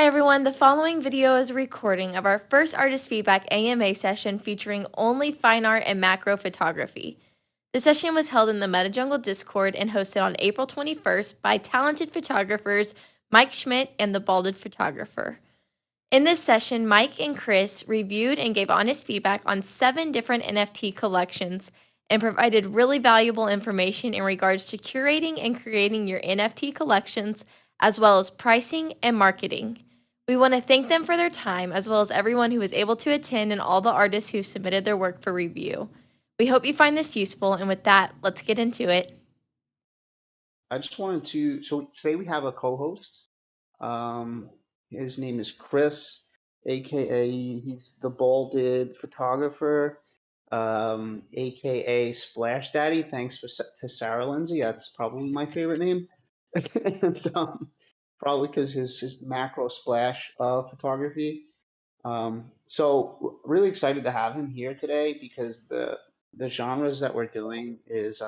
Hi everyone, the following video is a recording of our first artist feedback AMA session featuring only fine art and macro photography. The session was held in the MetaJungle Discord and hosted on April 21st by talented photographers Mike Schmidt and the Balded Photographer. In this session, Mike and Chris reviewed and gave honest feedback on 7 different NFT collections and provided really valuable information in regards to curating and creating your NFT collections, as well as pricing and marketing. We want to thank them for their time, as well as everyone who was able to attend and all the artists who submitted their work for review. We hope you find this useful, and with that, let's get into it. I just wanted to, so today we have a co-host. Um, his name is Chris, aka he's the balded photographer, aka Splash Daddy. Thanks to Sarah Lindsay. That's probably my favorite name. and, probably because his macro splash photography. So really excited to have him here today because the genres that we're doing is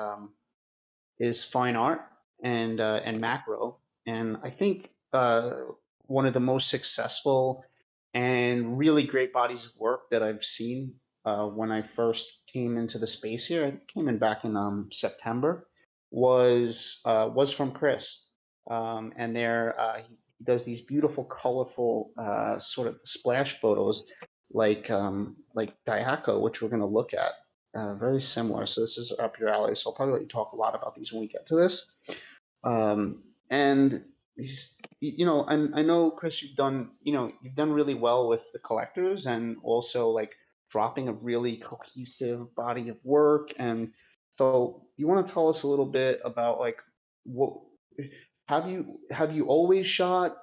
fine art and macro. And I think one of the most successful and really great bodies of work that I've seen when I first came into the space here, I came in back in September, was from Chris. And there he does these beautiful, colorful sort of splash photos like Dayako, which we're going to look at. Very similar. So this is up your alley. So I'll probably let you talk a lot about these when we get to this. And I know Chris, you've done really well with the collectors and also like dropping a really cohesive body of work. And so you want to tell us a little bit about like what have you always shot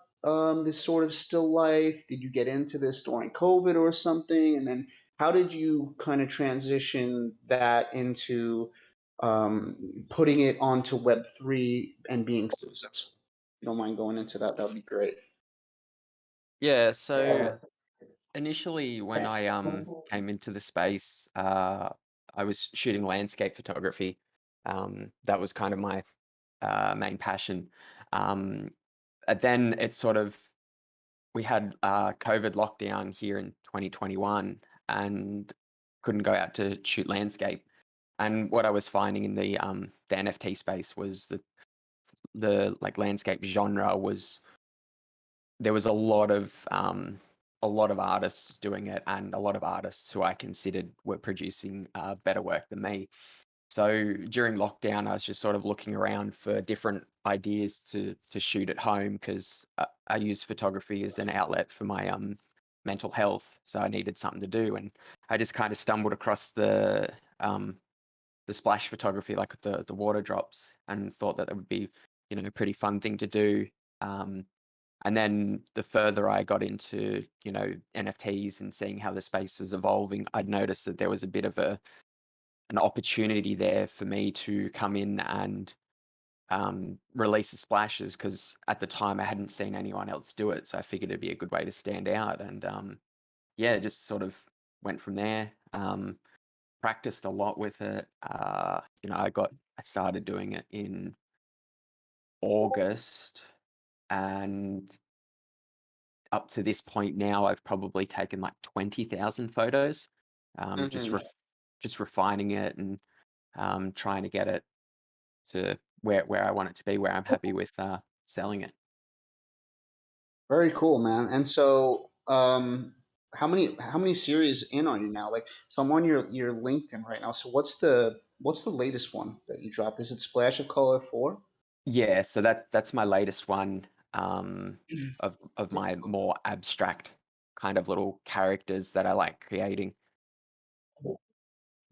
this sort of still life? Did you get into this during COVID or something? And then how did you kind of transition that into putting it onto Web3 and being successful? If you don't mind going into that, that would be great. Yeah, so initially when I came into the space, I was shooting landscape photography. That was kind of my main passion. Um, and then it sort of we had COVID lockdown here in 2021 and couldn't go out to shoot landscape. And what I was finding in the NFT space was that the like landscape genre was there was a lot of artists doing it and a lot of artists who I considered were producing better work than me. So during lockdown, I was just sort of looking around for different ideas to shoot at home because I use photography as an outlet for my mental health. So I needed something to do, and I just kind of stumbled across the splash photography, like the water drops, and thought that it would be a pretty fun thing to do. Um, and then the further I got into, NFTs and seeing how the space was evolving, I'd noticed that there was a bit of an opportunity there for me to come in and release the splashes because at the time I hadn't seen anyone else do it. So I figured it'd be a good way to stand out. And yeah, just sort of went from there. Practiced a lot with it. I started doing it in August, and up to this point now, I've probably taken like 20,000 photos, Mhm. just refining it and trying to get it to where I want it to be, where I'm happy with selling it. Very cool, man. And so, how many series in are you now? Like, so I'm on your LinkedIn right now. So what's the latest one that you dropped? Is it Splash of Color 4? Yeah, so that's my latest one of my more abstract kind of little characters that I like creating.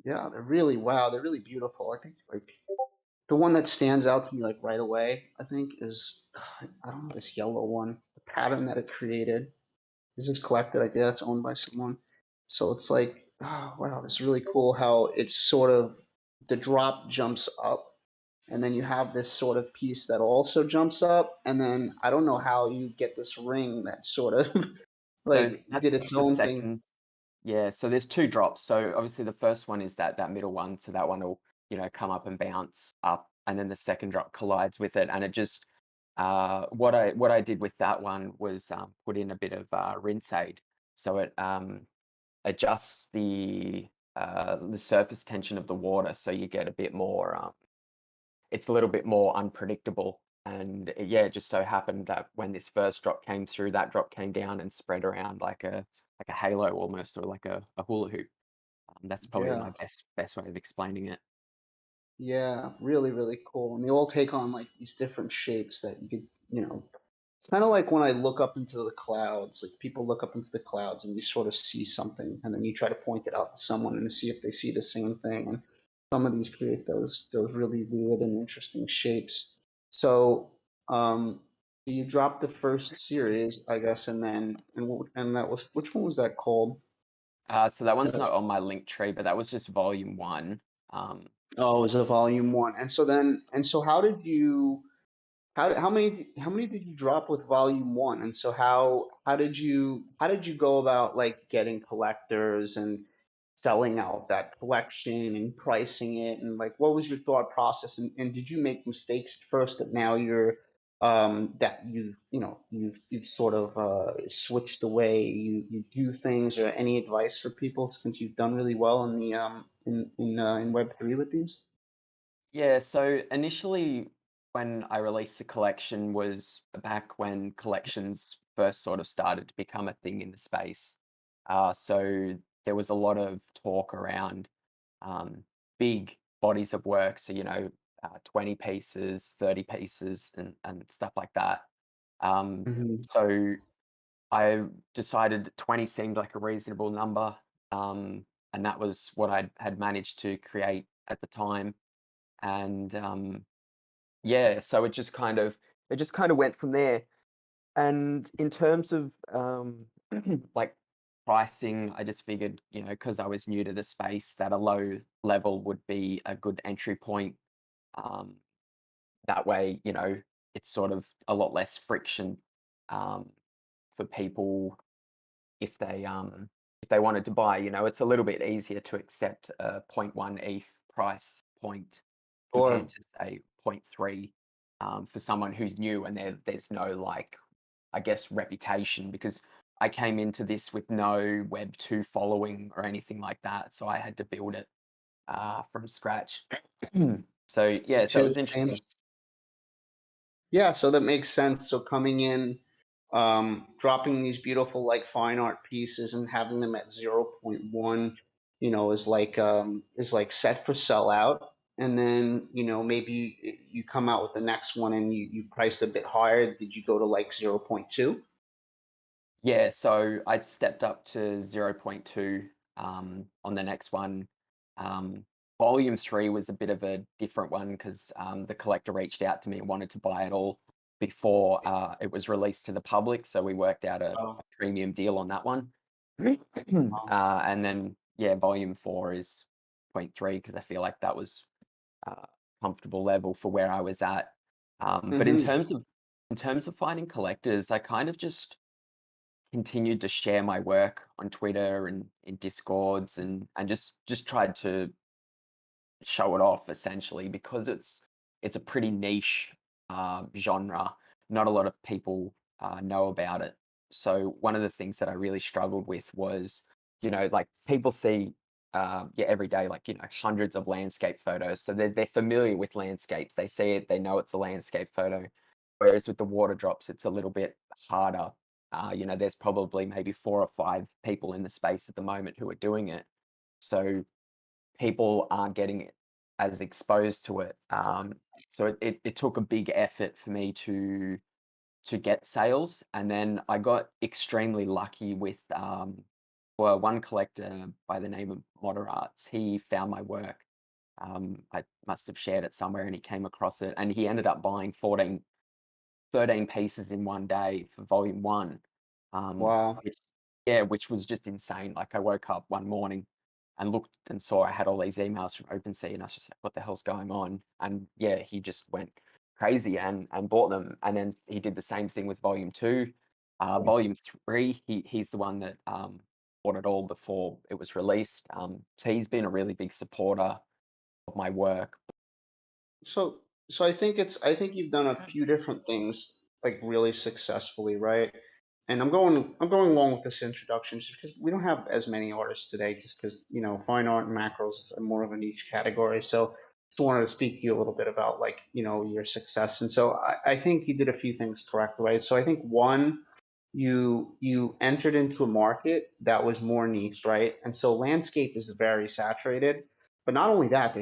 Yeah, they're really beautiful. I think like the one that stands out to me like right away, I think is I don't know this yellow one, the pattern that it created. This is collected, I guess it's owned by someone. So it's like, oh wow, it's really cool how it's sort of the drop jumps up and then you have this sort of piece that also jumps up and then I don't know how you get this ring that sort of So like did that's its the own thing. second. Yeah, so there's two drops. So obviously the first one is that middle one, so that one will come up and bounce up, and then the second drop collides with it, and it just what I did with that one was put in a bit of rinse aid, so it adjusts the surface tension of the water, so you get a bit more. It's a little bit more unpredictable, and yeah, it just so happened that when this first drop came through, that drop came down and spread around like a halo almost, or like a hula hoop. That's probably my Yeah. best way of explaining it. Yeah, really, really cool. And they all take on like these different shapes that you could, it's kind of like when I look up into the clouds, like people look up into the clouds and you sort of see something and then you try to point it out to someone and to see if they see the same thing. And some of these create those really weird and interesting shapes. So, you dropped the first series, I guess, and then and that was, which one was that called? So that one's not on my link tree, but that was just volume one. Um, Oh, it was a volume one. And so how did you how many did you drop with volume one? And so how did you go about like getting collectors and selling out that collection and pricing it, and like what was your thought process, and did you make mistakes at first that now you're that you've sort of switched the way you do things, or any advice for people since you've done really well in the in Web3 with these? Yeah, so initially when I released the collection was back when collections first sort of started to become a thing in the space. So there was a lot of talk around um, big bodies of work, so 20 pieces, 30 pieces, and stuff like that. Hmm. So I decided that 20 seemed like a reasonable number, and that was what I had managed to create at the time. And yeah, so it just kind of went from there. And in terms of like pricing, I just figured, because I was new to the space, that a low level would be a good entry point. Um, that way, it's sort of a lot less friction um, for people if they wanted to buy. It's a little bit easier to accept a zero point 0.1 ETH price point compared Or to say zero point 0.3 for someone who's new and there's no like I guess reputation because I came into this with no Web 2 following or anything like that, so I had to build it from scratch. So yeah, so it two, was same. interesting. Yeah, so that makes sense. So coming in, dropping these beautiful like fine art pieces and having them at 0.1, is like set for sellout. And then, maybe you come out with the next one and you priced a bit higher. Did you go to like 0.2? Yeah, so I stepped up to zero point 0.2 on the next one. Um, Volume 3 was a bit of a different one because the collector reached out to me and wanted to buy it all before it was released to the public. So we worked out a Oh, premium deal on that one. wow. And then, yeah, Volume 4 is zero point 0.3 because I feel like that was uh, comfortable level for where I was at. But Hmm. in terms of finding collectors, I kind of just continued to share my work on Twitter and in Discords and just tried to show it off essentially because it's a pretty niche genre. Not a lot of people know about it. So one of the things that I really struggled with was, like people see yeah every day like hundreds of landscape photos, so they're familiar with landscapes. They see it, they know it's a landscape photo. Whereas with the water drops, it's a little bit harder. There's probably maybe 4 or 5 people in the space at the moment who are doing it. So people aren't getting as exposed to it. So it took a big effort for me to get sales, and then I got extremely lucky with well, one collector by the name of Moderates. He found my work. I must have shared it somewhere, and he came across it, and he ended up buying 13 pieces in one day for volume one, Wow. which yeah, which was just insane. Like I woke up one morning and looked and saw I had all these emails from OpenSea, and I was just like, "What the hell's going on?" And yeah, he just went crazy and bought them. And then he did the same thing with volume two. Volume three, he's the one that bought it all before it was released. So he's been a really big supporter of my work. So So I think you've done a few different things like really successfully, right? And I'm going along with this introduction just because we don't have as many artists today, just because fine art and macros are more of a niche category. So just wanted to speak to you a little bit about like your success. And so I think you did a few things correct, right? So I think one, you entered into a market that was more niche, right? And so landscape is very saturated. But not only that,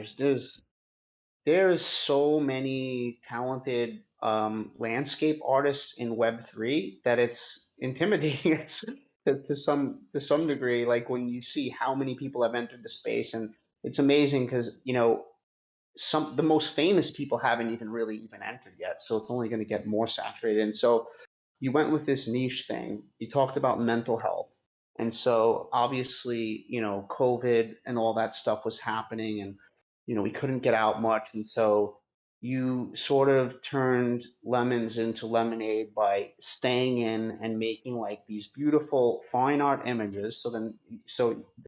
there's so many talented landscape artists in Web3 that it's intimidating. It's to some degree, like when you see how many people have entered the space, and it's amazing because some the most famous people haven't even entered yet, so it's only going to get more saturated. And so you went with this niche thing. You talked about mental health. And so obviously, COVID and all that stuff was happening, and we couldn't get out much. And so you sort of turned lemons into lemonade by staying in and making like these beautiful fine art images. So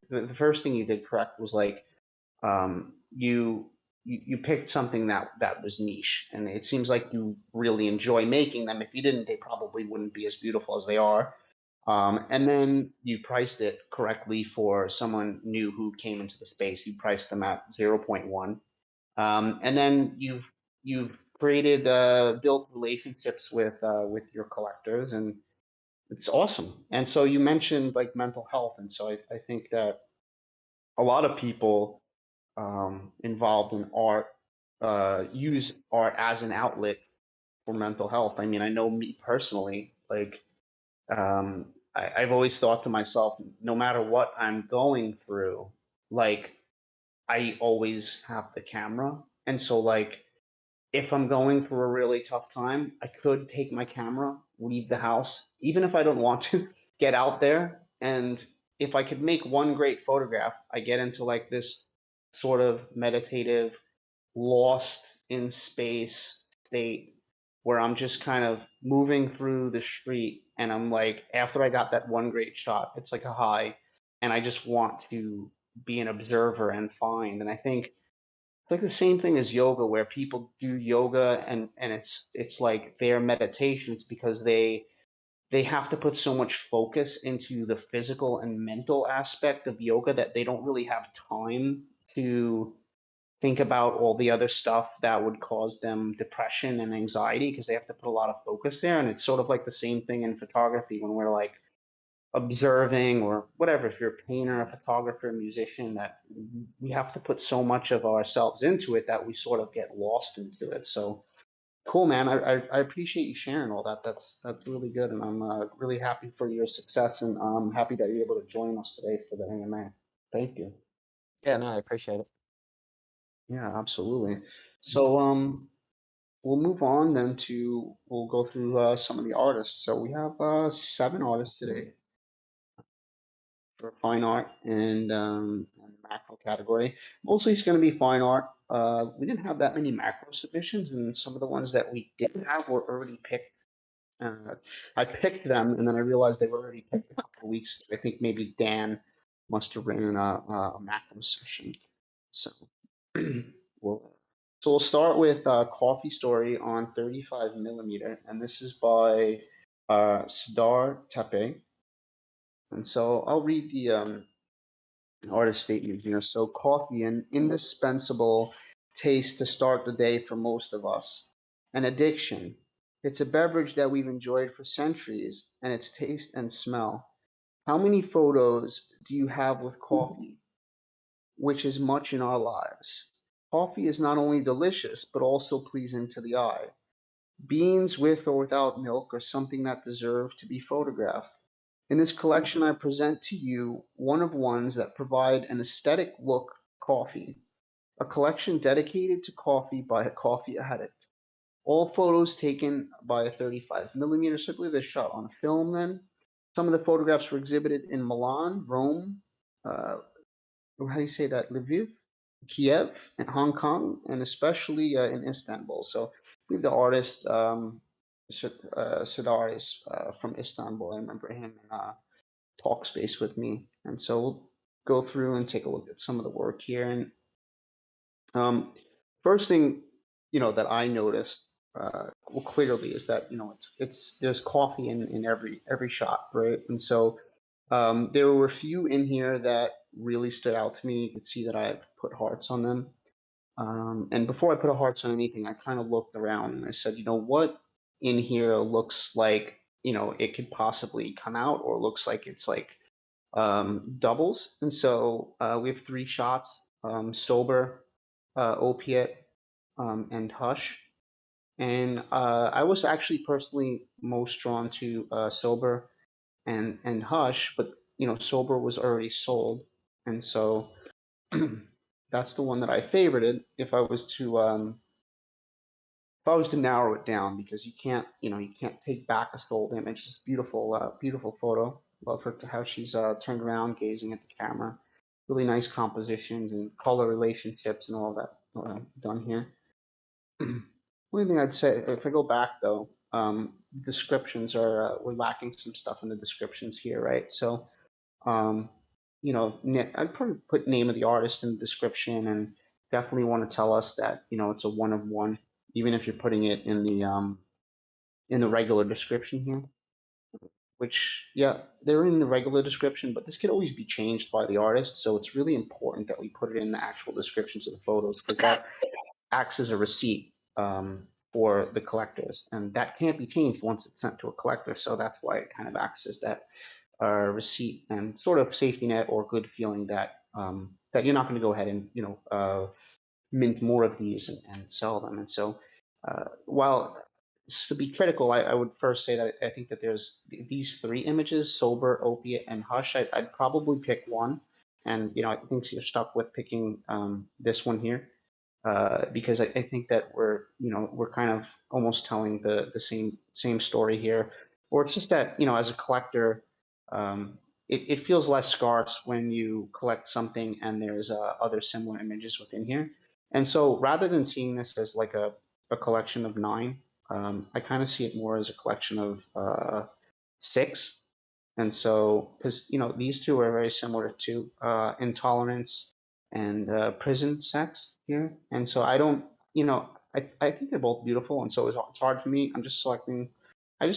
the first thing you did correct was like you picked something that was niche, and it seems like you really enjoy making them. If you didn't, they probably wouldn't be as beautiful as they are. And then you priced it correctly for someone new who came into the space. You priced them at 0.1. And then you've created built relationships with your collectors, and it's awesome. And so you mentioned like mental health, and so I think that a lot of people involved in art use art as an outlet for mental health. I mean, I know me personally, like I've always thought to myself, no matter what I'm going through, like I always have the camera. And so like if I'm going through a really tough time, I could take my camera, leave the house, even if I don't want to, get out there. And if I could make one great photograph, I get into like this sort of meditative, lost in space state where I'm just kind of moving through the street. And I'm like, after I got that one great shot, it's like a high. And I just want to be an observer and find. And I think it's like the same thing as yoga, where people do yoga and it's like their meditation. It's because they have to put so much focus into the physical and mental aspect of yoga that they don't really have time to think about all the other stuff that would cause them depression and anxiety, because they have to put a lot of focus there. And it's sort of like the same thing in photography when we're like observing or whatever. If you're a painter, a photographer, a musician, that we have to put so much of ourselves into it that we sort of get lost into it. So cool, man. I appreciate you sharing all that. That's really good, and I'm really happy for your success, and I'm happy that you're able to join us today for the AMA. Thank you. Yeah, no, I appreciate it. Yeah, absolutely. So we'll move on then we'll go through some of the artists. So we have 7 artists today for fine art and macro category. Mostly it's going to be fine art. We didn't have that many macro submissions, and some of the ones that we did have were already picked. Uh, I picked them, and then I realized they were already picked a couple of weeks ago. I think maybe Dan must have written a macro session. So we'll we'll start with Coffee Story on 35 millimeter, and this is by Sardar Tepe. And so I'll read the artist statement here. So coffee, an indispensable taste to start the day for most of us. An addiction. It's a beverage that we've enjoyed for centuries, and its taste and smell. How many photos do you have with coffee, which is much in our lives? Coffee is not only delicious, but also pleasing to the eye. Beans with or without milk are something that deserve to be photographed. In this collection, I present to you one of ones that provide an aesthetic look coffee, a collection dedicated to coffee by a coffee addict. All photos taken by a 35 millimeter, so I believe they're shot on film then. Some of the photographs were exhibited in Milan, Rome, uh, how do you say that, Lviv, Kiev, and Hong Kong, and especially in Istanbul. So I believe the artist, Sardar, is from Istanbul. I remember him in talk space with me. And so we'll go through and take a look at some of the work here. And um, first thing that I noticed well clearly is that it's there's coffee in every shot, right? And so there were a few in here that really stood out to me. You could see that I've put hearts on them. And before I put a hearts on anything, I kind of looked around and I said, what in here looks like, it could possibly come out or looks like it's like doubles. And so we have three shots, sober, opiate, and hush. And I was actually personally most drawn to sober and hush, but sober was already sold, and so that's the one that I favorited if I was to narrow it down, because you can't take back a sold image. It's beautiful, beautiful photo. Love her to how she's turned around, gazing at the camera. Really nice compositions and color relationships and all that done here. Only thing I'd say, if I go back though, descriptions we're lacking some stuff in the descriptions here, right? So, um, I'd probably put name of the artist in the description, and definitely want to tell us that it's a one of one, even if you're putting it in the regular description here. Which, yeah, they're in the regular description, but this could always be changed by the artist. So it's really important that we put it in the actual descriptions of the photos, because that acts as a receipt for the collectors, and that can't be changed once it's sent to a collector. So that's why it kind of acts as that receipt and sort of safety net or good feeling that that you're not going to go ahead and mint more of these and sell them. And so, while to be critical, I would first say that I think that there's these three images: sober, opiate, and hush. I'd probably pick one, and I think you're stuck with picking this one here, because I think that we're kind of almost telling the same story here, or it's just that as a collector, it feels less scarce when you collect something and there's other similar images within here. And so rather than seeing this as like a collection of nine, I kind of see it more as a collection of six. And so, because these two are very similar to intolerance and prison sex here, and so I don't, I think they're both beautiful, and so it's hard for me. I just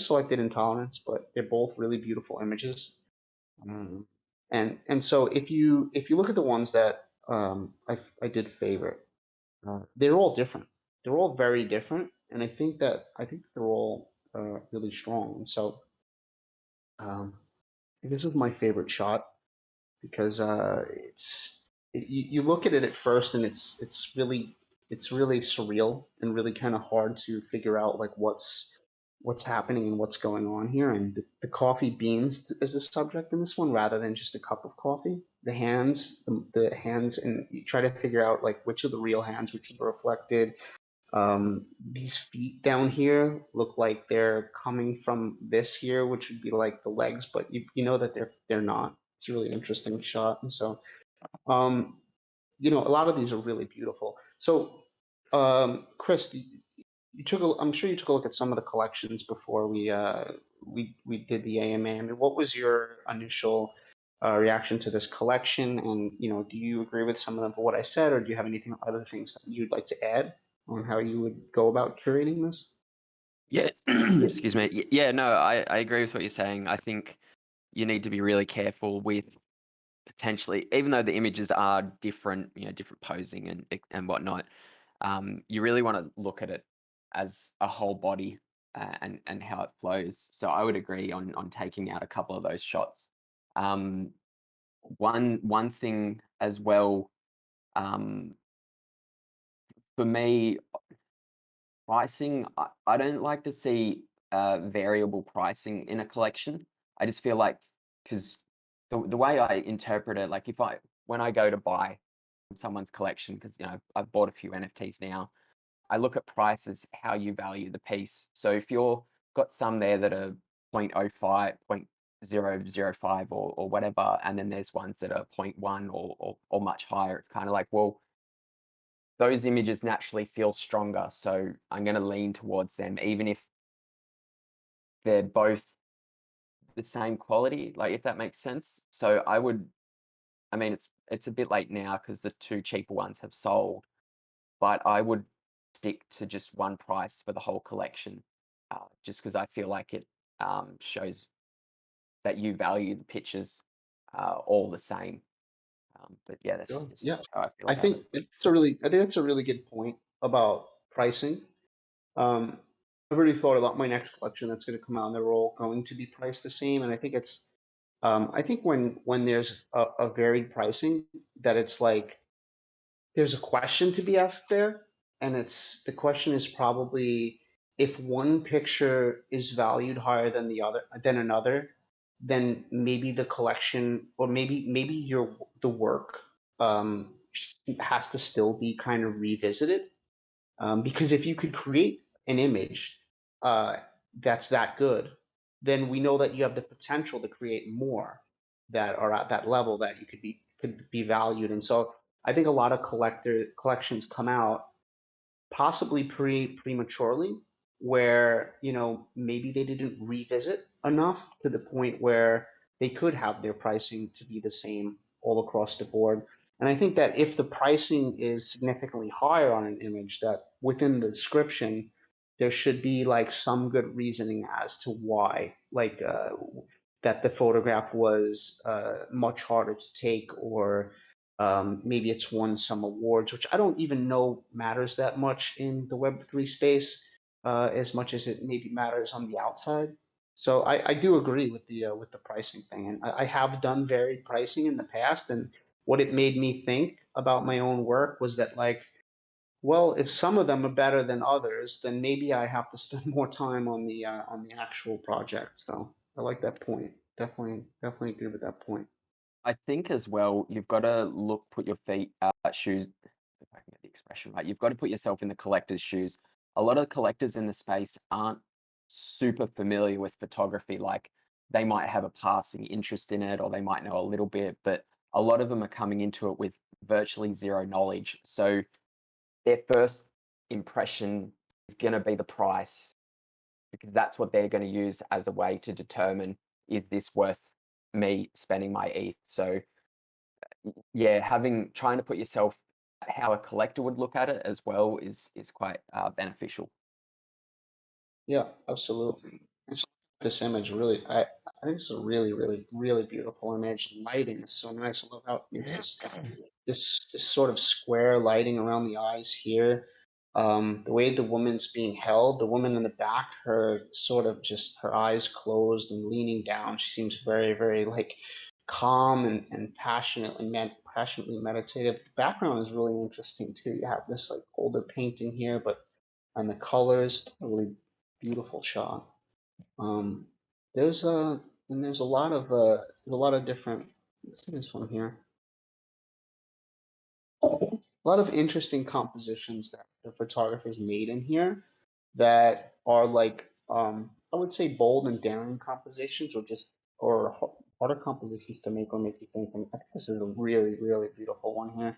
selected intolerance, but they're both really beautiful images. Um, and so if you look at the ones that I did favorite, they're all different. They're all very different, and I think they're all really strong. And so um, this was my favorite shot, because you look at it at first and it's really surreal and really kind of hard to figure out like what's happening and what's going on here. And the coffee beans is the subject in this one, rather than just a cup of coffee. The hands, and you try to figure out like which are the real hands, which are the reflected. These feet down here look like they're coming from this here, which would be like the legs, but you know that they're not. It's a really interesting shot. And so, um, a lot of these are really beautiful. So, Chris, I'm sure you took a look at some of the collections before we did the AMA. I mean, what was your initial reaction to this collection? And do you agree with some of what I said, or do you have anything other things that you'd like to add on how you would go about curating this? Yeah, excuse me. Yeah, no, I agree with what you're saying. I think you need to be really careful with potentially, even though the images are different, different posing and whatnot. You really want to look at it as a whole body, and how it flows. So I would agree on taking out a couple of those shots. Um, one thing as well, um, for me, pricing, I don't like to see variable pricing in a collection. I just feel like, because the way I interpret it, like when I go to buy someone's collection, because I've bought a few NFTs now, I look at price as how you value the piece. So if you're got some there that are 0.05, 0.005, or whatever, and then there's ones that are 0.1 or much higher, it's kind of like, well, those images naturally feel stronger, so I'm going to lean towards them, even if they're both the same quality, like, if that makes sense. So I mean, it's a bit late now because the two cheaper ones have sold, but I would stick to just one price for the whole collection, just because I feel like it shows that you value the pictures all the same. But yeah, that's Sure. just Yeah. how I feel I about it. think I think that's a really good point about pricing. Um, I've already thought about my next collection that's going to come out, and they're all going to be priced the same. And I think I think when there's a varied pricing, that it's like there's a question to be asked there, and the question is probably if one picture is valued higher than than another, then maybe the collection or maybe the work has to still be kind of revisited, because if you could create an image uh, that's that good, then we know that you have the potential to create more that are at that level that you could be valued. And so I think a lot of collections come out possibly prematurely, where maybe they didn't revisit enough to the point where they could have their pricing to be the same all across the board. And I think that if the pricing is significantly higher on an image, that within the description there should be like some good reasoning as to why, like that the photograph was much harder to take, or maybe it's won some awards, which I don't even know matters that much in the Web3 space, as much as it maybe matters on the outside. So I do agree with the pricing thing, and I have done varied pricing in the past, and what it made me think about my own work was that, like, well, if some of them are better than others, then maybe I have to spend more time on the actual project. So I like that point. Definitely agree with that point. I think as well, you've got to put your feet, shoes, if I can get the expression right, you've got to put yourself in the collector's shoes. A lot of collectors in the space aren't super familiar with photography. Like they might have a passing interest in it, or they might know a little bit, but a lot of them are coming into it with virtually zero knowledge. So their first impression is going to be the price, because that's what they're going to use as a way to determine, is this worth me spending my ETH? So yeah, trying to put yourself how a collector would look at it as well is quite beneficial. Yeah, absolutely. And so this image really, I think it's a really beautiful image. The lighting is so nice. I love how it makes this sort of square lighting around the eyes here. The way the woman's being held, the woman in the back, her sort of just her eyes closed and leaning down. She seems very like calm and passionately meditative. The background is really interesting too. You have this like older painting here, but and the colors, a really beautiful shot. Um, there's a and there's a lot of different. Let's see this one here. A lot of interesting compositions that the photographers made in here that are like I would say bold and daring compositions, or just harder compositions to make or make you think. And I think this is a really beautiful one here.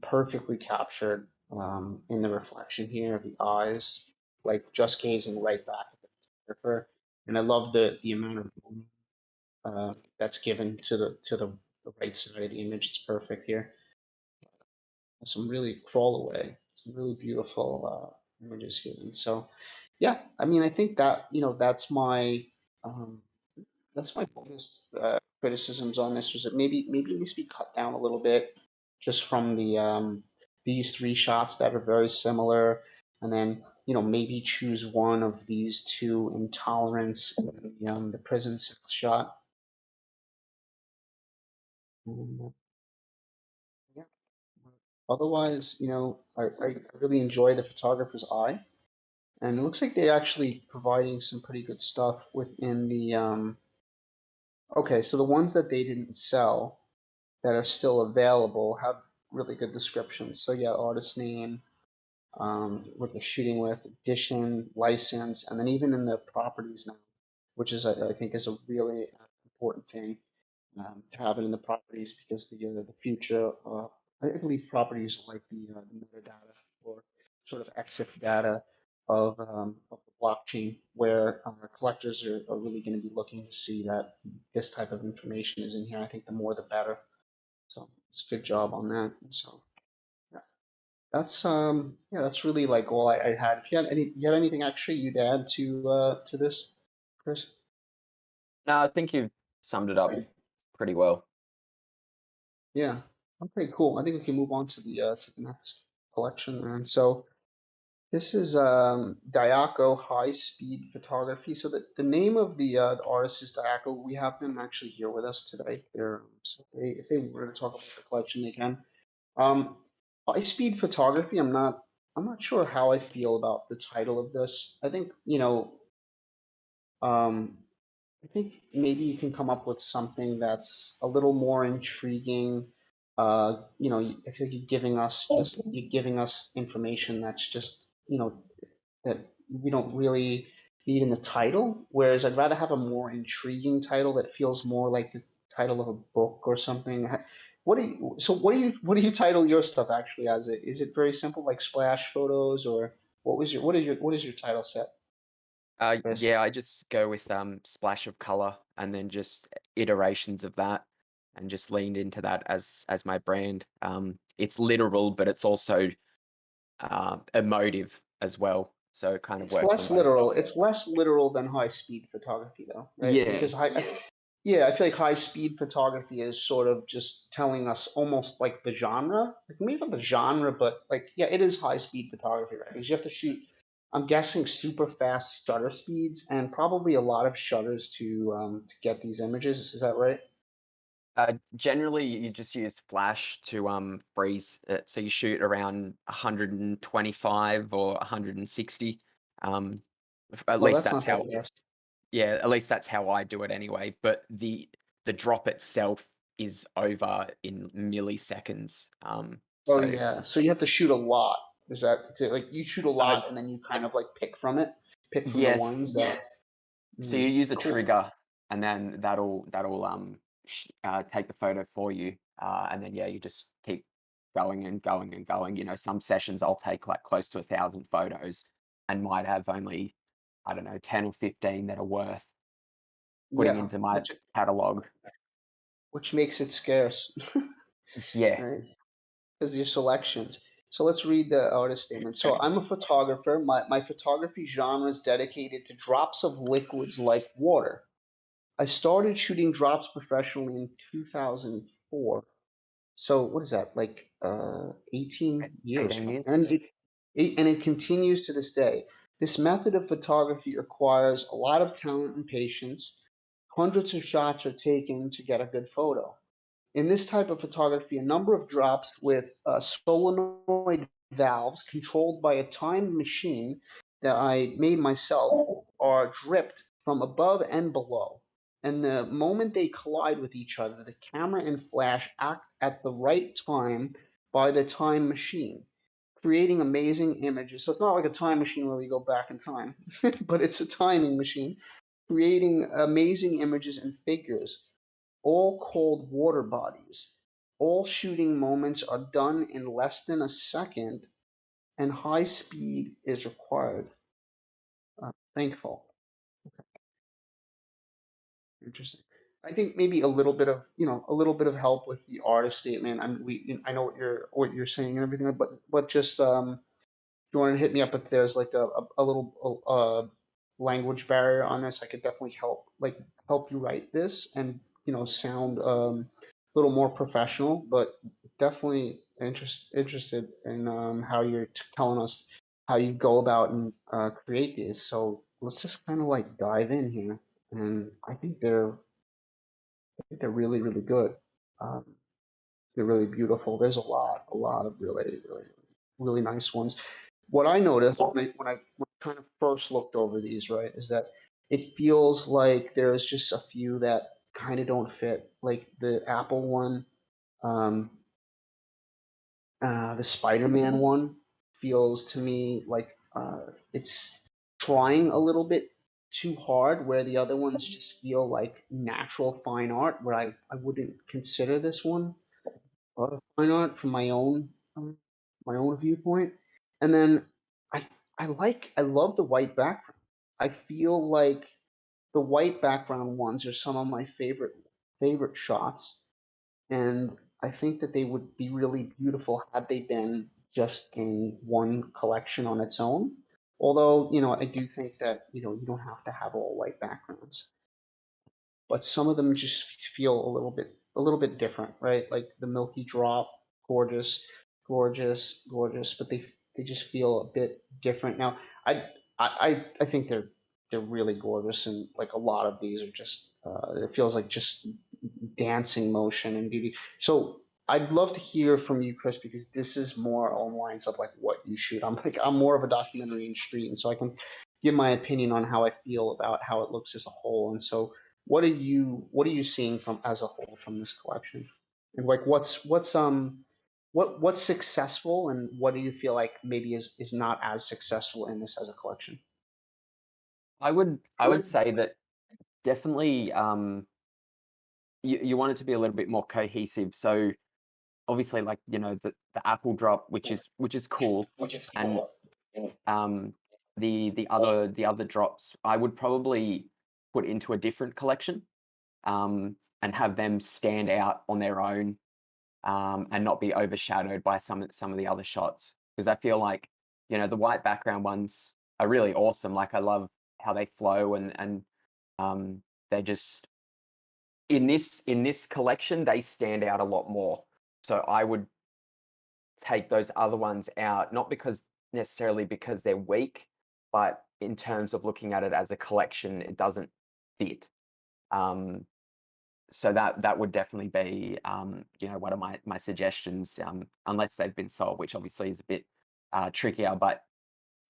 Perfectly captured in the reflection here of the eyes, like just gazing right back at the photographer. And I love the amount of that's given to the right side of the image. It's perfect here. Some really crawl away, some really beautiful images here. And so, yeah, I mean, I think that um, that's my biggest criticisms on this, was that maybe it needs to be cut down a little bit, just from these three shots that are very similar, and then maybe choose one of these two, intolerance and the prison sex shot. Yeah. Otherwise, I really enjoy the photographer's eye, and it looks like they're actually providing some pretty good stuff within the. Okay, so the ones that they didn't sell that are still available have really good descriptions. So yeah, artist name, what they're shooting with, edition, license, and then even in the properties now, which is I think is a really important thing, to have it in the properties, because the future, I believe properties are like the metadata, or sort of exif data of the blockchain, where collectors are really going to be looking to see that this type of information is in here. I think the more the better. So it's a good job on that. So yeah. That's yeah, that's really like all I had. If you had anything extra you'd add to this, Chris? No, I think you've summed it up pretty well. Yeah. Okay, cool. I think we can move on to the next collection. And so this is Diaco High Speed Photography. So the name of the artist is Diaco. We have them actually here with us today. They're so if they were to talk about the collection, they can. Um, High speed photography. I'm not sure how I feel about the title of this. I think um, I think maybe you can come up with something that's a little more intriguing. I feel like you're giving us information that's just that we don't really need in the title. Whereas I'd rather have a more intriguing title that feels more like the title of a book or something. What do you title your stuff actually as? Is it very simple like splash photos or what is your title set, Chris? Yeah, I just go with splash of color and then just iterations of that, and just leaned into that as my brand. It's literal, but it's also emotive as well, so it kind of It's works on less both. literal. It's less literal than high speed photography, though, right? Yeah, Because yeah, I feel like high speed photography is sort of just telling us almost like the genre, like maybe not the genre, but like yeah, it is high speed photography, right? Because you have to shoot. I'm guessing super fast shutter speeds and probably a lot of shutters to get these images. Is that right? generally you just use flash to freeze it, so you shoot around 125 or 160. Um, at Oh, least that's that's not that how fast. Yeah, at least that's how I do it anyway. But the drop itself is over in milliseconds. Oh So yeah, so you have to shoot a lot. Is that like you shoot a uh, lot and then you kind of like pick from it, pick from the yes, ones that. so you use a Cool. trigger, and then that'll take the photo for you, and then yeah, you just keep going and going and going. Some sessions I'll take like close to 1,000 photos, and might have only, I don't know, 10 or 15 that are worth putting Yeah, into my catalog. which makes it scarce, Yeah. right? Because your selections. So let's read the artist statement. So I'm a photographer. My photography genre is dedicated to drops of liquids like water. I started shooting drops professionally in 2004. So what is that, like 18 years, 18 huh? years. And it continues to this day. This method of photography requires a lot of talent and patience. Hundreds of shots are taken to get a good photo. In this type of photography, a number of drops with solenoid valves controlled by a time machine that I made myself are dripped from above and below. And the moment they collide with each other, the camera and flash act at the right time by the time machine, creating amazing images. So it's not like a time machine where we go back in time, but it's a timing machine, creating amazing images and figures, all called water bodies. All shooting moments are done in less than a second, and high speed is required. Thankful. Interesting. I think maybe a little bit of a little bit of help with the artist statement. I know what you're saying and everything, but just if you want to hit me up if there's like a little language barrier on this, I could definitely help you write this and sound a little more professional, but definitely interested in how you're telling us how you go about and create these. So let's just kind of like dive in here, and I think they're really really good. Um, they're really beautiful. There's a lot of really nice ones. What I noticed when I kind of first looked over these, right, is that it feels like there's just a few that kind of don't fit. Like the Apple one, um, the Spider-Man one feels to me like it's trying a little bit too hard, where the other ones just feel like natural fine art, where I wouldn't consider this one fine art from my own viewpoint. And then I I love the white background. I feel like the white background ones are some of my favorite shots, and I think that they would be really beautiful had they been just in one collection on its own. Although, I do think that, you don't have to have all white backgrounds, but some of them just feel a little bit different, right? Like the Milky Drop, gorgeous, gorgeous, gorgeous, but they just feel a bit different. Now, I think they're really gorgeous, and like a lot of these are just it feels like just dancing motion and beauty. So I'd love to hear from you, Chris, because this is more along the lines of like what you shoot. I'm more of a documentary and street, and so I can give my opinion on how I feel about how it looks as a whole. And so what are you seeing from as a whole from this collection? And like what's successful, and what do you feel like maybe is not as successful in this as a collection? I would say that definitely you want it to be a little bit more cohesive. So obviously, like the apple drop, which is cool, and um the other drops I would probably put into a different collection, and have them stand out on their own, and not be overshadowed by some of the other shots. Because I feel like the white background ones are really awesome. Like I love how they flow, and they're just in this collection they stand out a lot more. So I would take those other ones out, not because necessarily because they're weak, but in terms of looking at it as a collection, it doesn't fit. Um, so that would definitely be one of my suggestions, unless they've been sold, which obviously is a bit trickier. But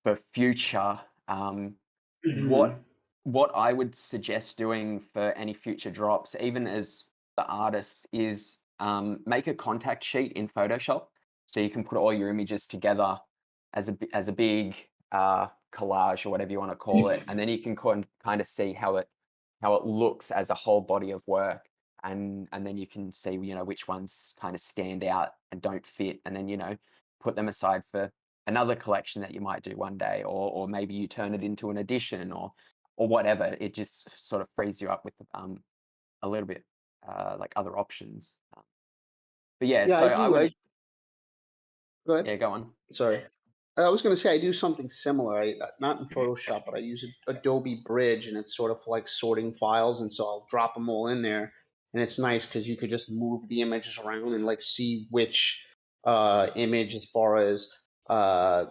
for future, what Mhm. what I would suggest doing for any future drops, even as the artist, is make a contact sheet in Photoshop, so you can put all your images together as a big collage or whatever you want to call it, and then you can kind of see how it looks as a whole body of work, and then you can see which ones kind of stand out and don't fit, and then put them aside for another collection that you might do one day, or maybe you turn it into an edition, or whatever. It just sort of frees you up with a little bit like other options. But yeah, Yeah, so I I do. would, Go ahead. yeah, go on. Sorry. I was going to say I do something similar. Not in Photoshop, but I use Adobe Bridge, and it's sort of like sorting files, and so I'll drop them all in there, and it's nice because you could just move the images around and like see which image, as far as uh,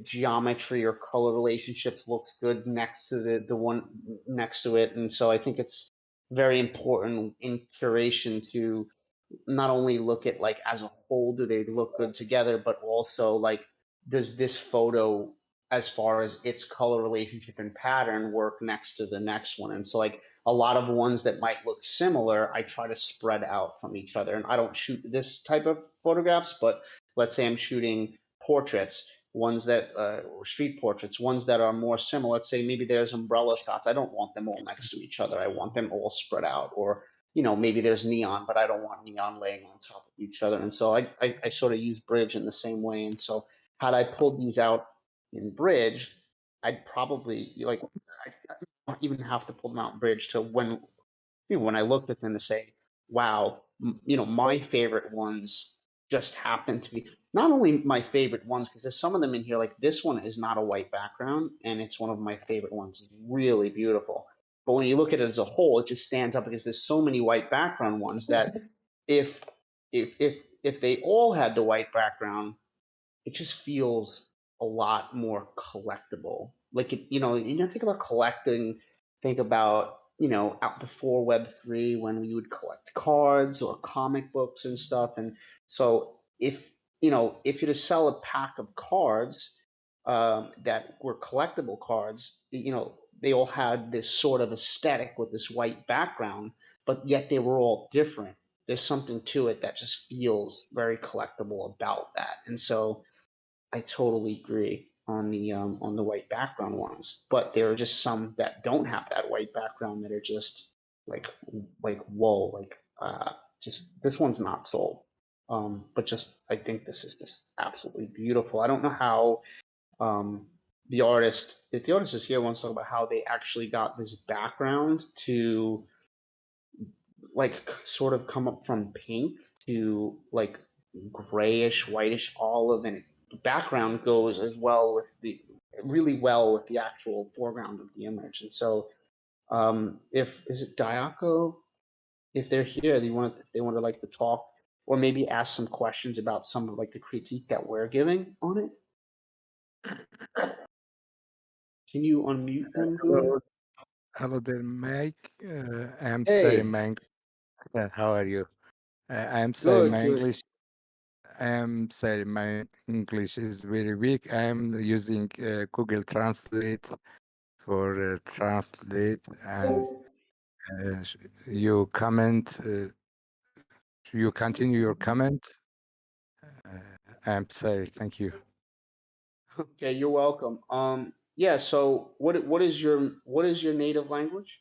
geometry or color relationships, looks good next to the one next to it, and so I think it's very important in curation to not only look at like as a whole, do they look good together, but also like does this photo, as far as its color relationship and pattern, work next to the next one. And so like a lot of ones that might look similar, I try to spread out from each other, and I don't shoot this type of photographs, but let's say I'm shooting portraits, ones that or street portraits, ones that are more similar. Let's say maybe there's umbrella shots, I don't want them all next to each other, I want them all spread out. Or maybe there's neon, but I don't want neon laying on top of each other. And so I sort of use Bridge in the same way. And so had I pulled these out in Bridge, I'd probably like I don't even have to pull them out in Bridge to when I looked at them to say, wow, my favorite ones just happen to be not only my favorite ones, because there's some of them in here, like this one is not a white background, and it's one of my favorite ones. It's really beautiful. But when you look at it as a whole, it just stands out because there's so many white background ones that if if they all had the white background, it just feels a lot more collectible. Like think about collecting, think about, out before Web3 when we would collect cards or comic books and stuff. And so if you to sell a pack of cards that were collectible cards, they all had this sort of aesthetic with this white background, but yet they were all different. There's something to it that just feels very collectible about that. And so I totally agree on the white background ones, but there are just some that don't have that white background that are just like whoa, like just this one's not sold. But just I think this is just absolutely beautiful. I don't know how um the artist, if the artist is here, wants to talk about how they actually got this background to like sort of come up from pink to like grayish, whitish olive, and it background goes really well with the actual foreground of the image. And so if is it Diaco, if they're here, they want to like to talk or maybe ask some questions about some of like the critique that we're giving on it. Can you unmute them, Boone? Hello, hello there, Mike. I'm sorry, Hey, Mang. How are you? I'm sorry, good, my good. English. I'm sorry, my English is very weak. I'm using Google Translate for translate, and you comment. You continue your comment. I'm sorry. Thank you. Okay, you're welcome. Yeah. So, what is your native language?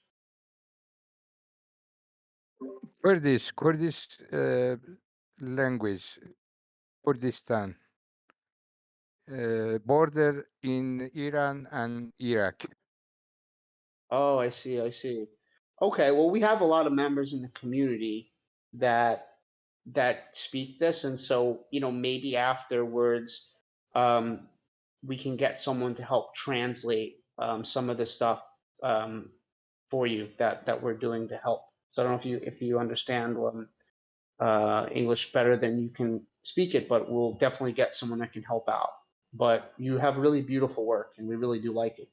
Kurdish language, Kurdistan, border in Iran and Iraq. Oh, I see. I see. Okay. Well, we have a lot of members in the community that speak this, and so maybe afterwards, um, we can get someone to help translate some of the stuff um, for you that we're doing to help. So I don't know if you understand English better than you can speak it, but we'll definitely get someone that can help out. But you have really beautiful work, and we really do like it.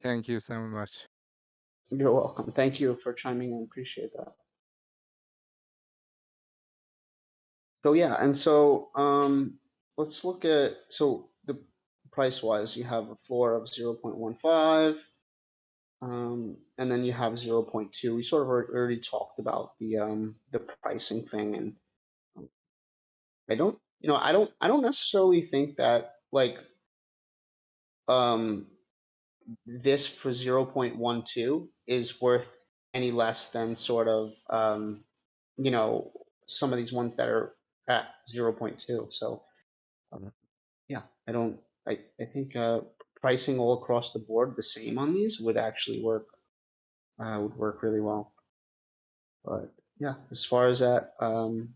Thank you so much. You're welcome. Thank you for chiming in. Appreciate that. So yeah, and so let's look at the price wise. You have a floor of 0.15, and then you have 0.2. We sort of already talked about the pricing thing, and I don't I don't necessarily think that like um this for 0.12 is worth any less than sort of you know some of these ones that are at 0.2. So yeah, I think pricing all across the board the same on these would actually would work really well. But yeah, as far as that, do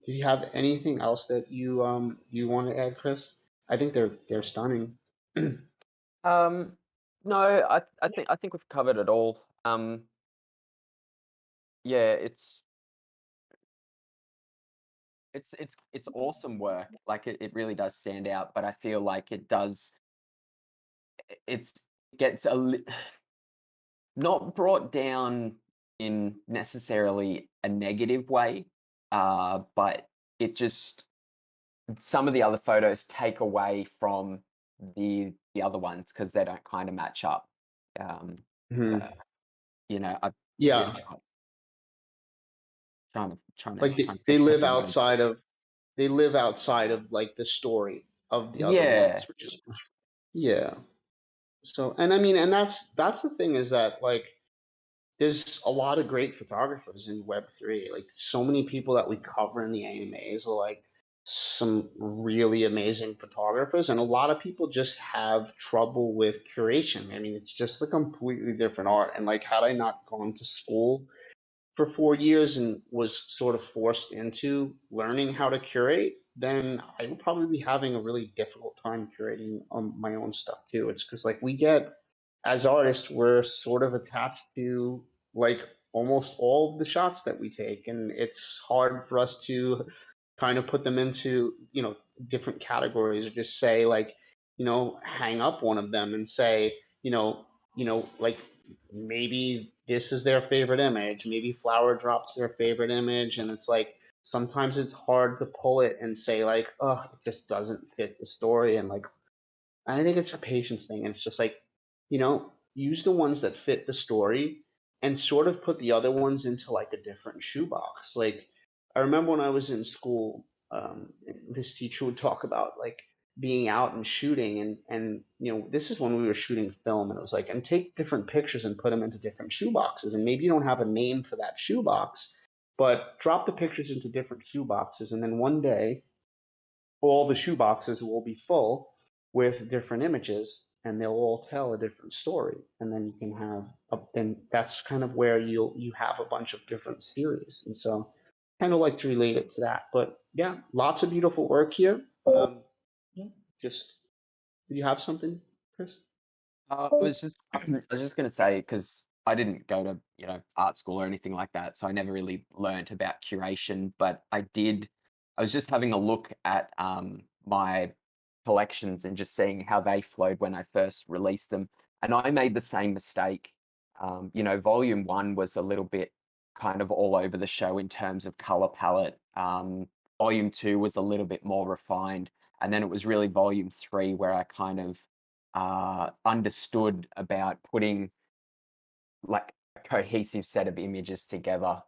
you have anything else that you want to add, Chris? I think they're stunning. No, I think we've covered it all. Yeah, it's awesome work. Like it really does stand out, but I feel like it gets not brought down in necessarily a negative way, but it just some of the other photos take away from the other ones because they don't kind of match up. Mhm. You know, I Yeah, like trying to they live catch your mind. outside of like the story of the other Yeah. ones, which is yeah. So, and I mean, and that's the thing is that like there's a lot of great photographers in Web3. Like so many people that we cover in the AMAs are like some really amazing photographers, and a lot of people just have trouble with curation. I mean, it's just a completely different art. And like, had I not gone to school for 4 years and was sort of forced into learning how to curate, then I would probably be having a really difficult time curating my own stuff too. It's because like we get as artists, we're sort of attached to like almost all of the shots that we take, and it's hard for us to kind of put them into different categories or just say like hang up one of them and say like maybe this is their favorite image, maybe Flower Drop's their favorite image, and it's like sometimes it's hard to pull it and say like, oh, it just doesn't fit the story, and like I think it's a patience thing. And it's just like, use the ones that fit the story and sort of put the other ones into like a different shoebox. Like, I remember when I was in school, this teacher would talk about like being out and shooting. And, this is when we were shooting film. And it was like, and take different pictures and put them into different shoeboxes. And maybe you don't have a name for that shoebox, but drop the pictures into different shoeboxes. And then one day, all the shoeboxes will be full with different images and they'll all tell a different story, and then you can have then that's kind of where you have a bunch of different series. And so kind of like to relate it to that. But yeah, lots of beautiful work here. Yeah, just did you have something, Chris? I was just I was just gonna say because I didn't go to art school or anything like that, so I never really learnt about curation. But I did. I was just having a look at my collections and just seeing how they flowed when I first released them, and I made the same mistake. Volume one was a little bit kind of all over the show in terms of color palette. Volume two was a little bit more refined, and then it was really volume three where I kind of understood about putting like a cohesive set of images together.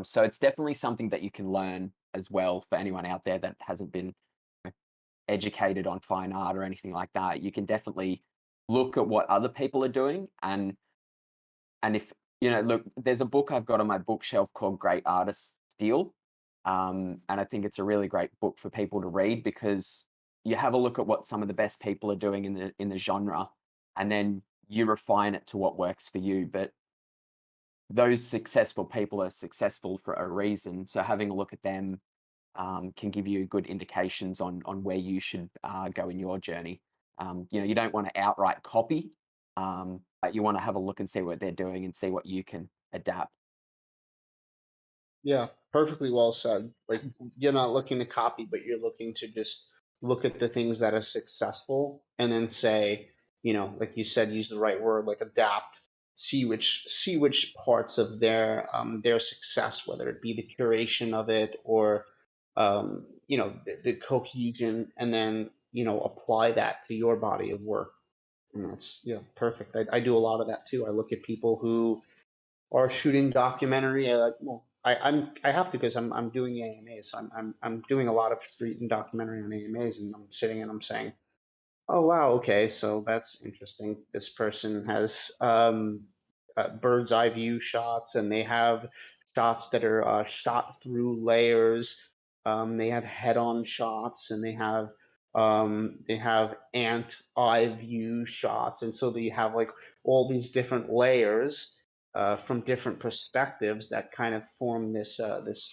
So it's definitely something that you can learn as well for anyone out there that hasn't been educated on fine art or anything like that. You can definitely look at what other people are doing and if look, there's a book I've got on my bookshelf called Great Artists Steal. And I think it's a really great book for people to read because you have a look at what some of the best people are doing in the genre, and then you refine it to what works for you. But those successful people are successful for a reason. So having a look at them can give you good indications on where you should go in your journey. You don't want to outright copy, but you want to have a look and see what they're doing and see what you can adapt. Yeah, perfectly well said. Like you're not looking to copy, but you're looking to just look at the things that are successful and then say, like you said, use the right word, like adapt, see which parts of their success, whether it be the curation of it or the cohesion, and then apply that to your body of work. And that's perfect. I do a lot of that too. I look at people who or shooting documentary. I have to because I'm doing AMAs. I'm doing a lot of street and documentary on AMAs, and I'm sitting and I'm saying, oh wow, okay, so that's interesting. This person has bird's eye view shots, and they have shots that are shot through layers. They have head-on shots, and they have ant eye view shots, and so they have like all these different layers from different perspectives that kind of form this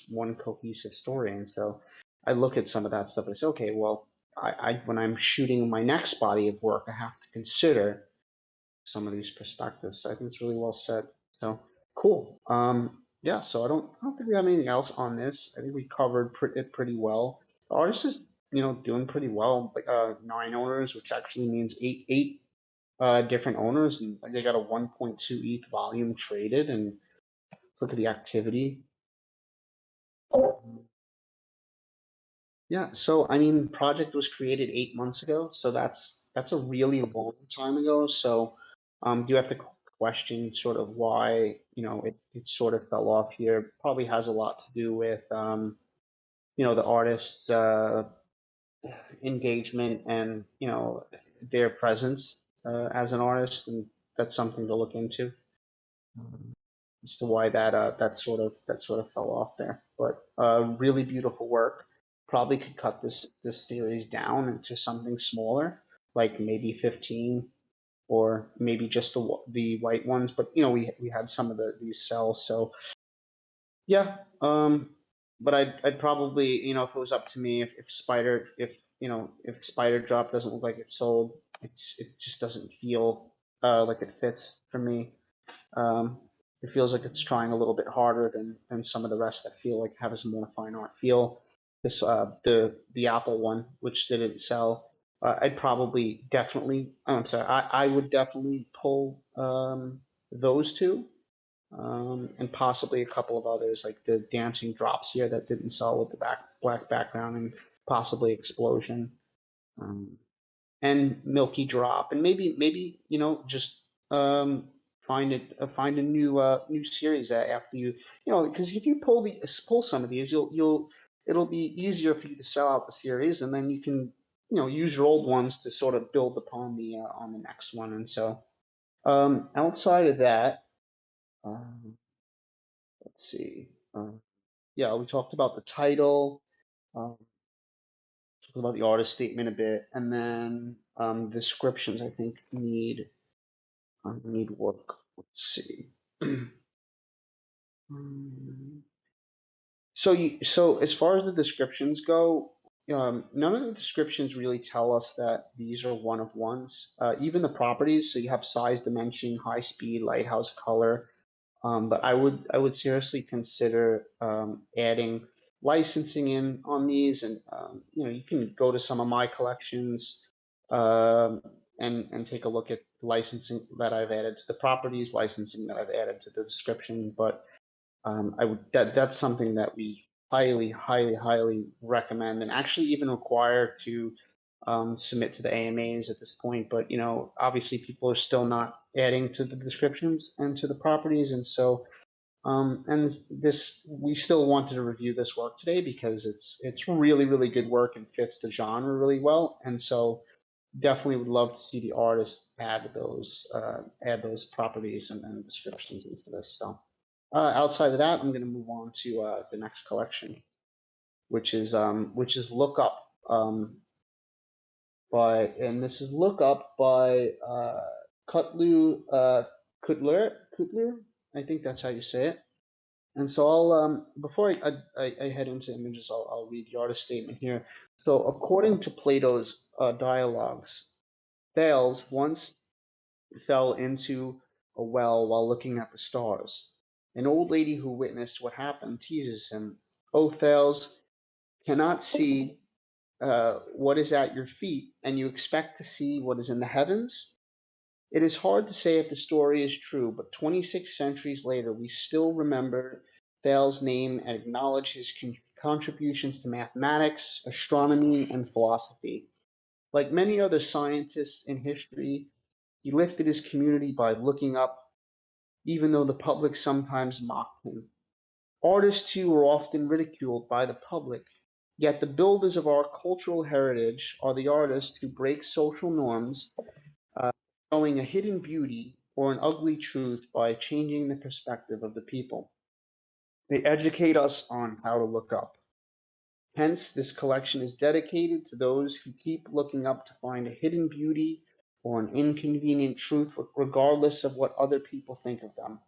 one cohesive story. And so I look at some of that stuff and I say, okay, well, I when I'm shooting my next body of work, I have to consider some of these perspectives. So I think it's really well said. So cool. Yeah. So I don't think we have anything else on this. I think we covered it pretty well. The artist is doing pretty well. Like 9 owners, which actually means eight different owners, and they got a 1.2 ETH volume traded. And let's look at the activity. Yeah, so I mean, the project was created 8 months ago, so that's a really long time ago. So, do you have to question sort of why, it sort of fell off here? Probably has a lot to do with, the artist's engagement and, their presence as an artist, and that's something to look into as to why that sort of fell off there. But really beautiful work. Probably could cut this series down into something smaller, like maybe 15 or maybe just the white ones. But we had some of these cells, so yeah. But I'd probably if it was up to me, if Spider Drop doesn't look like it's sold, it just doesn't feel like it fits for me. um, it feels like it's trying a little bit harder than some of the rest that feel like have a more fine art feel. This the Apple one, which didn't sell, I'd probably definitely. Oh, I'm sorry. I would definitely pull those two, and possibly a couple of others like the Dancing Drops here that didn't sell with the black background, and possibly Explosion. Um, and Milky Drop, and maybe just um, find a new series after because if you pull some of these, it'll be easier for you to sell out the series, and then you can use your old ones to sort of build upon the on the next one. And so outside of that, um, let's see. Yeah, we talked about the title. Um, talked about the artist statement a bit, and then descriptions. I think need work. Let's see. So as far as the descriptions go, none of the descriptions really tell us that these are one of ones. Even the properties, so you have size, dimension, high speed, lighthouse, color. But I would seriously consider adding licensing in on these, and you can go to some of my collections um, and take a look at licensing that I've added to the properties, licensing that I've added to the description. But that's something that we highly recommend, and actually even require to submit to the AMAs at this point. But obviously people are still not adding to the descriptions and to the properties, and so and this we still wanted to review this work today because it's really good work and fits the genre really well, and so definitely would love to see the artist add those properties and descriptions into this. So outside of that, I'm going to move on to the next collection, which is Lookup and this is Lookup by Kutler. I think that's how you say it. And so I'll before I head into images, I'll read the artist statement here. So according to Plato's dialogues, Thales once fell into a well while looking at the stars. An old lady who witnessed what happened teases him, "O Thales, cannot see what is at your feet, and you expect to see what is in the heavens?" It is hard to say if the story is true, but 26 centuries later, we still remember Thales' name and acknowledge his contributions to mathematics, astronomy, and philosophy. Like many other scientists in history, he lifted his community by looking up, even though the public sometimes mocked him. Artists, too, were often ridiculed by the public, yet the builders of our cultural heritage are the artists who break social norms, showing a hidden beauty or an ugly truth by changing the perspective of the people. They educate us on how to look up. Hence, this collection is dedicated to those who keep looking up to find a hidden beauty or an inconvenient truth, regardless of what other people think of them.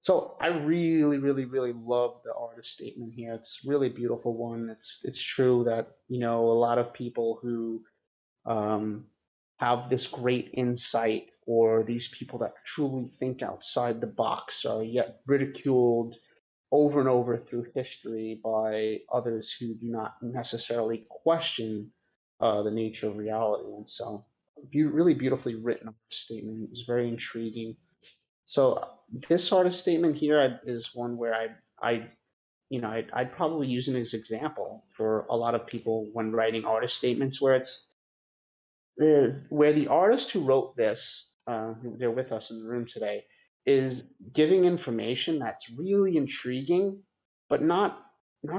So I really love the artist statement here. It's a really beautiful one. It's true that a lot of people who um, have this great insight, or these people that truly think outside the box, are yet ridiculed over and over through history by others who do not necessarily question the nature of reality. And so, really beautifully written statement. It's very intriguing. So this artist statement here is one where I'd probably use it as an example for a lot of people when writing artist statements, where it's where the artist who wrote this, they're with us in the room today, is giving information that's really intriguing, but not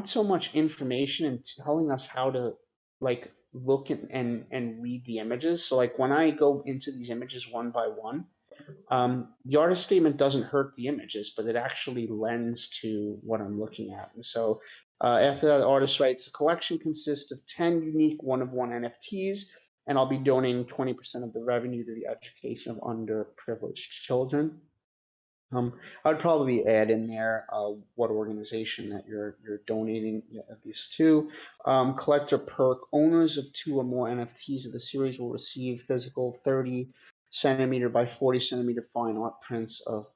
so much information and telling us how to like look and read the images. So like when I go into these images one by one, the artist statement doesn't hurt the images, but it actually lends to what I'm looking at. And so after that, the artist writes, the collection consists of 10 unique one-of-one NFTs, and I'll be donating 20% of the revenue to the education of underprivileged children. I'd probably add in there what organization that you're donating these to. Collector perk: owners of 2 or more NFTs of the series will receive physical 30 centimeter by 40 centimeter fine art prints of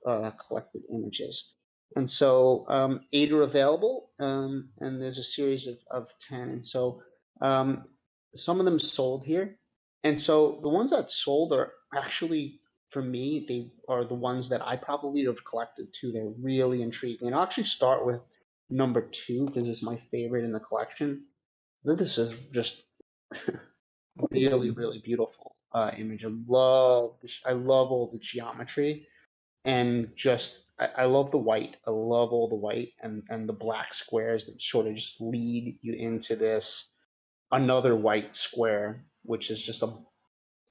collected images. And so 8 are available, and there's a series of 10. And so some of them sold here. And so the ones that sold are actually, for me, they are the ones that I probably would have collected too. They're really intriguing. And I'll actually start with number 2 because it's my favorite in the collection. This is just really beautiful image. I love all the geometry, and just I love the white. I love all the white and the black squares that sort of just lead you into this another white square, which is just a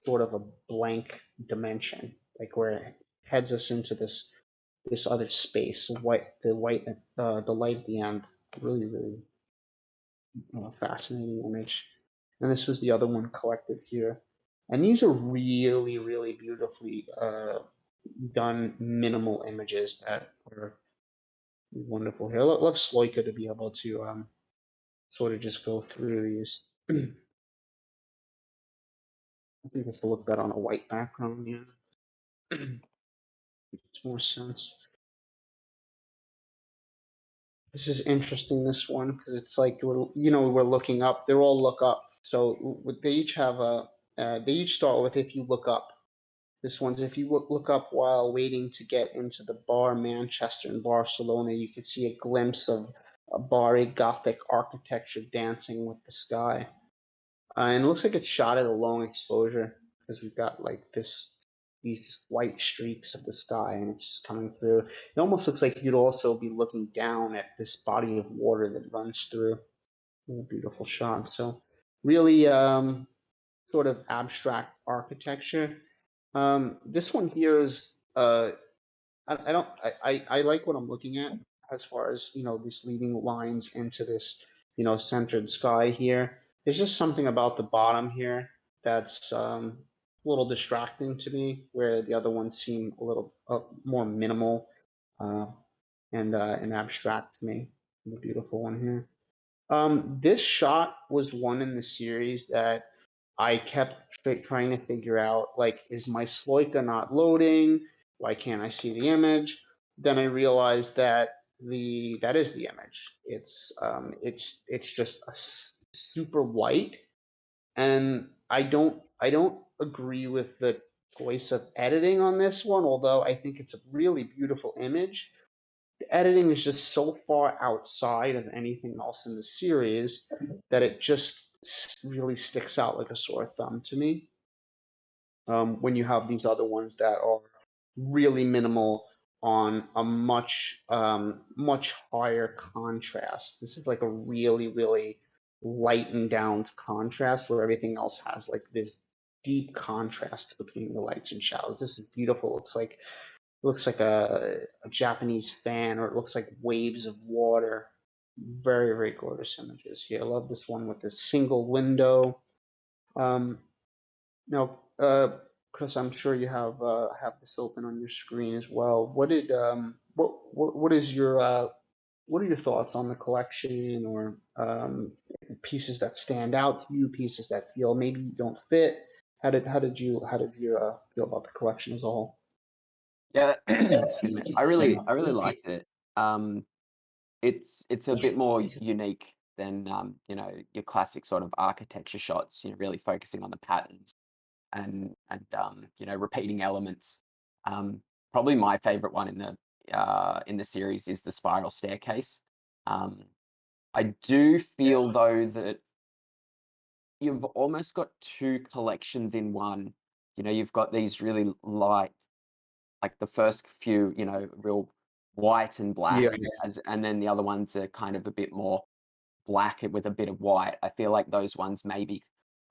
sort of a blank dimension, like where it heads us into this other space. The light at the end, really fascinating image. And this was the other one collected here. And these are really beautifully done minimal images that are Wonderful here. Love Sloika to be able to sort of just go through these. I think this will look better on a white background. Yeah, makes more sense. This is interesting, this one, because it's like we're looking up. They're all look up. So they each have they each start with if you look up. This one's if you look up while waiting to get into the bar Manchester and Barcelona, you can see a glimpse of a barry Gothic architecture dancing with the sky. And it looks like it's shot at a long exposure because we've got like these light streaks of the sky and it's just coming through. It almost looks like you'd also be looking down at this body of water that runs through. A beautiful shot. So really sort of abstract architecture. This one here is I like what I'm looking at as far as these leading lines into this centered sky here. There's just something about the bottom here that's a little distracting to me, where the other ones seem a little more minimal uh, and abstract to me. The beautiful one here. This shot was one in the series that I kept trying to figure out, like, is my Sloika not loading? Why can't I see the image? Then I realized that that is the image. It's just super white, and I don't agree with the choice of editing on this one. Although I think it's a really beautiful image, the editing is just so far outside of anything else in the series that it just really sticks out like a sore thumb to me. When you have these other ones that are really minimal on a much higher contrast. This is like a really lightened down contrast where everything else has like this deep contrast between the lights and shadows. This is beautiful. Looks like a Japanese fan, or it looks like waves of water. Very gorgeous images here. I love this one with this single window. Now, Chris, I'm sure you have this open on your screen as well. What are your thoughts on the collection, or pieces that stand out to you, pieces that feel maybe don't fit? How did you feel about the collection as a whole? Yeah, excuse me. I really liked it. Um, it's a bit more unique than your classic sort of architecture shots. Really focusing on the patterns and repeating elements. Um, Probably my favorite one in the series is the spiral staircase. Um, I do feel though that you've almost got two collections in one. You've got these really light, like the first few, real white and black, and then the other ones are kind of a bit more black with a bit of white. I feel like those ones maybe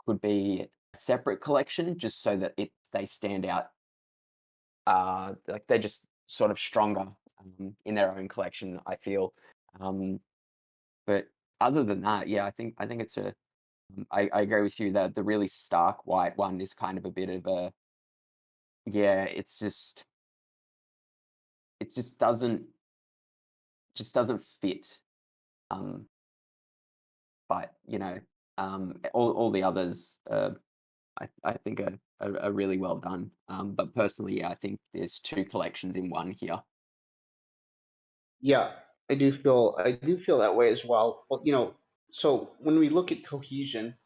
could be a separate collection just so that they stand out. Like they're just sort of stronger in their own collection, I feel. Um, but other than that, yeah, I think it's I agree with you that the really stark white one is kind of a bit of a, yeah, it just doesn't fit. Um, but all the others, I think are really well done. But personally, yeah, I think there's two collections in one here. Yeah, I do feel that way as well. Well, so when we look at cohesion,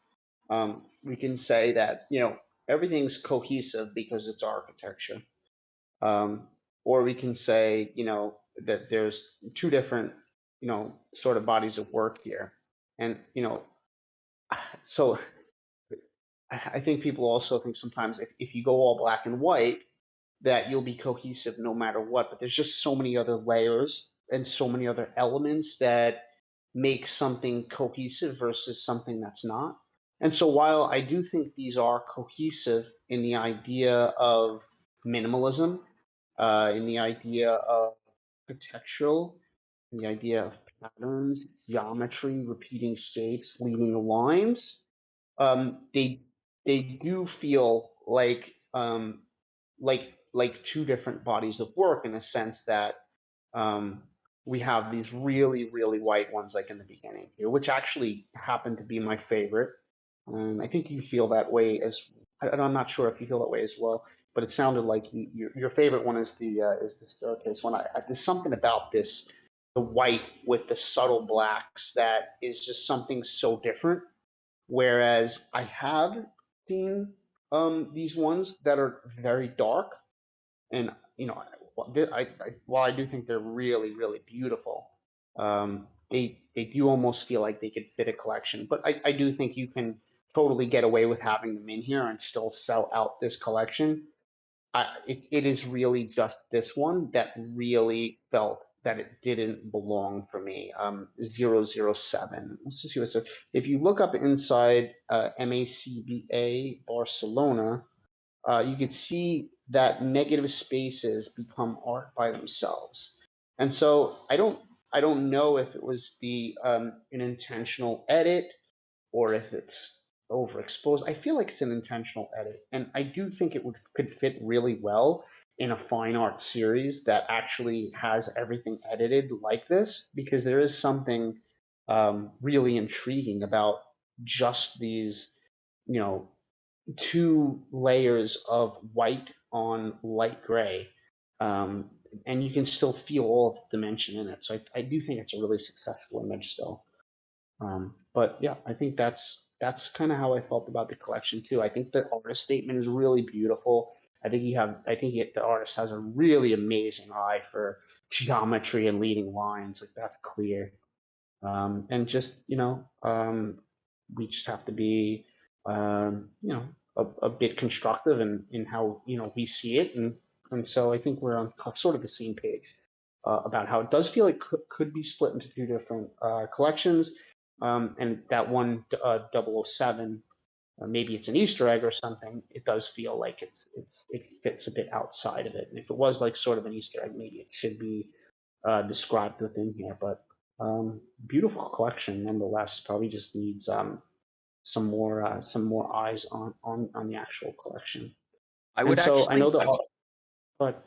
we can say that everything's cohesive because it's architecture, um, or we can say that there's two different sort of bodies of work here, and so I think people also think sometimes if you go all black and white, that you'll be cohesive no matter what. But there's just so many other layers and so many other elements that make something cohesive versus something that's not. And so while I do think these are cohesive in the idea of minimalism, in the idea of architectural, in the idea of patterns, geometry, repeating shapes, leading lines, they do feel like two different bodies of work in a sense that um, we have these really, really white ones like in the beginning here, which actually happen to be my favorite. And I think you feel that way I'm not sure if you feel that way as well, but it sounded like your favorite one is the staircase one. There's something about this, the white with the subtle blacks, that is just something so different. Whereas I have seen these ones that are very dark, and while I do think they're really, really beautiful, they do almost feel like they could fit a collection. But I do think you can totally get away with having them in here and still sell out this collection. It is really just this one that really felt that it didn't belong for me. 007. Let's just see what it says. If you look up inside MACBA Barcelona, you could see that negative spaces become art by themselves. And so I don't know if it was an intentional edit or if it's overexposed. I feel like it's an intentional edit, and I do think could fit really well in a fine art series that actually has everything edited like this, because there is something really intriguing about just these, you know, two layers of white on light gray, um, and you can still feel all of the dimension in it. So I do think it's a really successful image still. But yeah, I think that's kind of how I felt about the collection too. I think the artist statement is really beautiful. The artist has a really amazing eye for geometry and leading lines. Like, that's clear. And just, we just have to be, a bit constructive in how, we see it. And so I think we're on sort of the same page about how it does feel like could be split into two different collections. And that one, 007, maybe it's an Easter egg or something. It does feel like it fits a bit outside of it. And if it was like sort of an Easter egg, maybe it should be described within here. But beautiful collection nonetheless. Probably just needs some more eyes on the actual collection. I And would so I know actually, that, but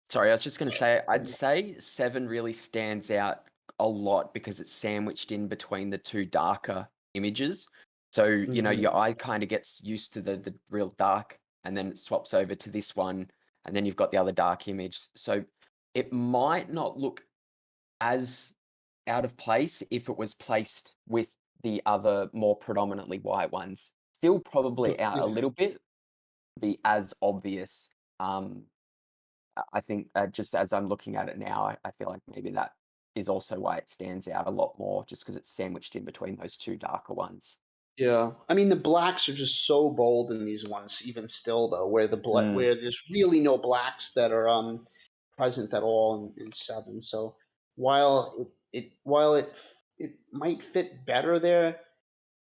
sorry, I was just going to say, I'd say 7 really stands out a lot because it's sandwiched in between the two darker images. So, your eye kind of gets used to the real dark, and then it swaps over to this one, and then you've got the other dark image. So it might not look as out of place if it was placed with the other more predominantly white ones. Still probably out a little bit, be as obvious. I think just as I'm looking at it now, I feel like maybe that is also why it stands out a lot more, just because it's sandwiched in between those two darker ones. yeah, I mean, the blacks are just so bold in these ones, even still though, where where there's really no blacks that are present at all in 7. So while it might fit better there,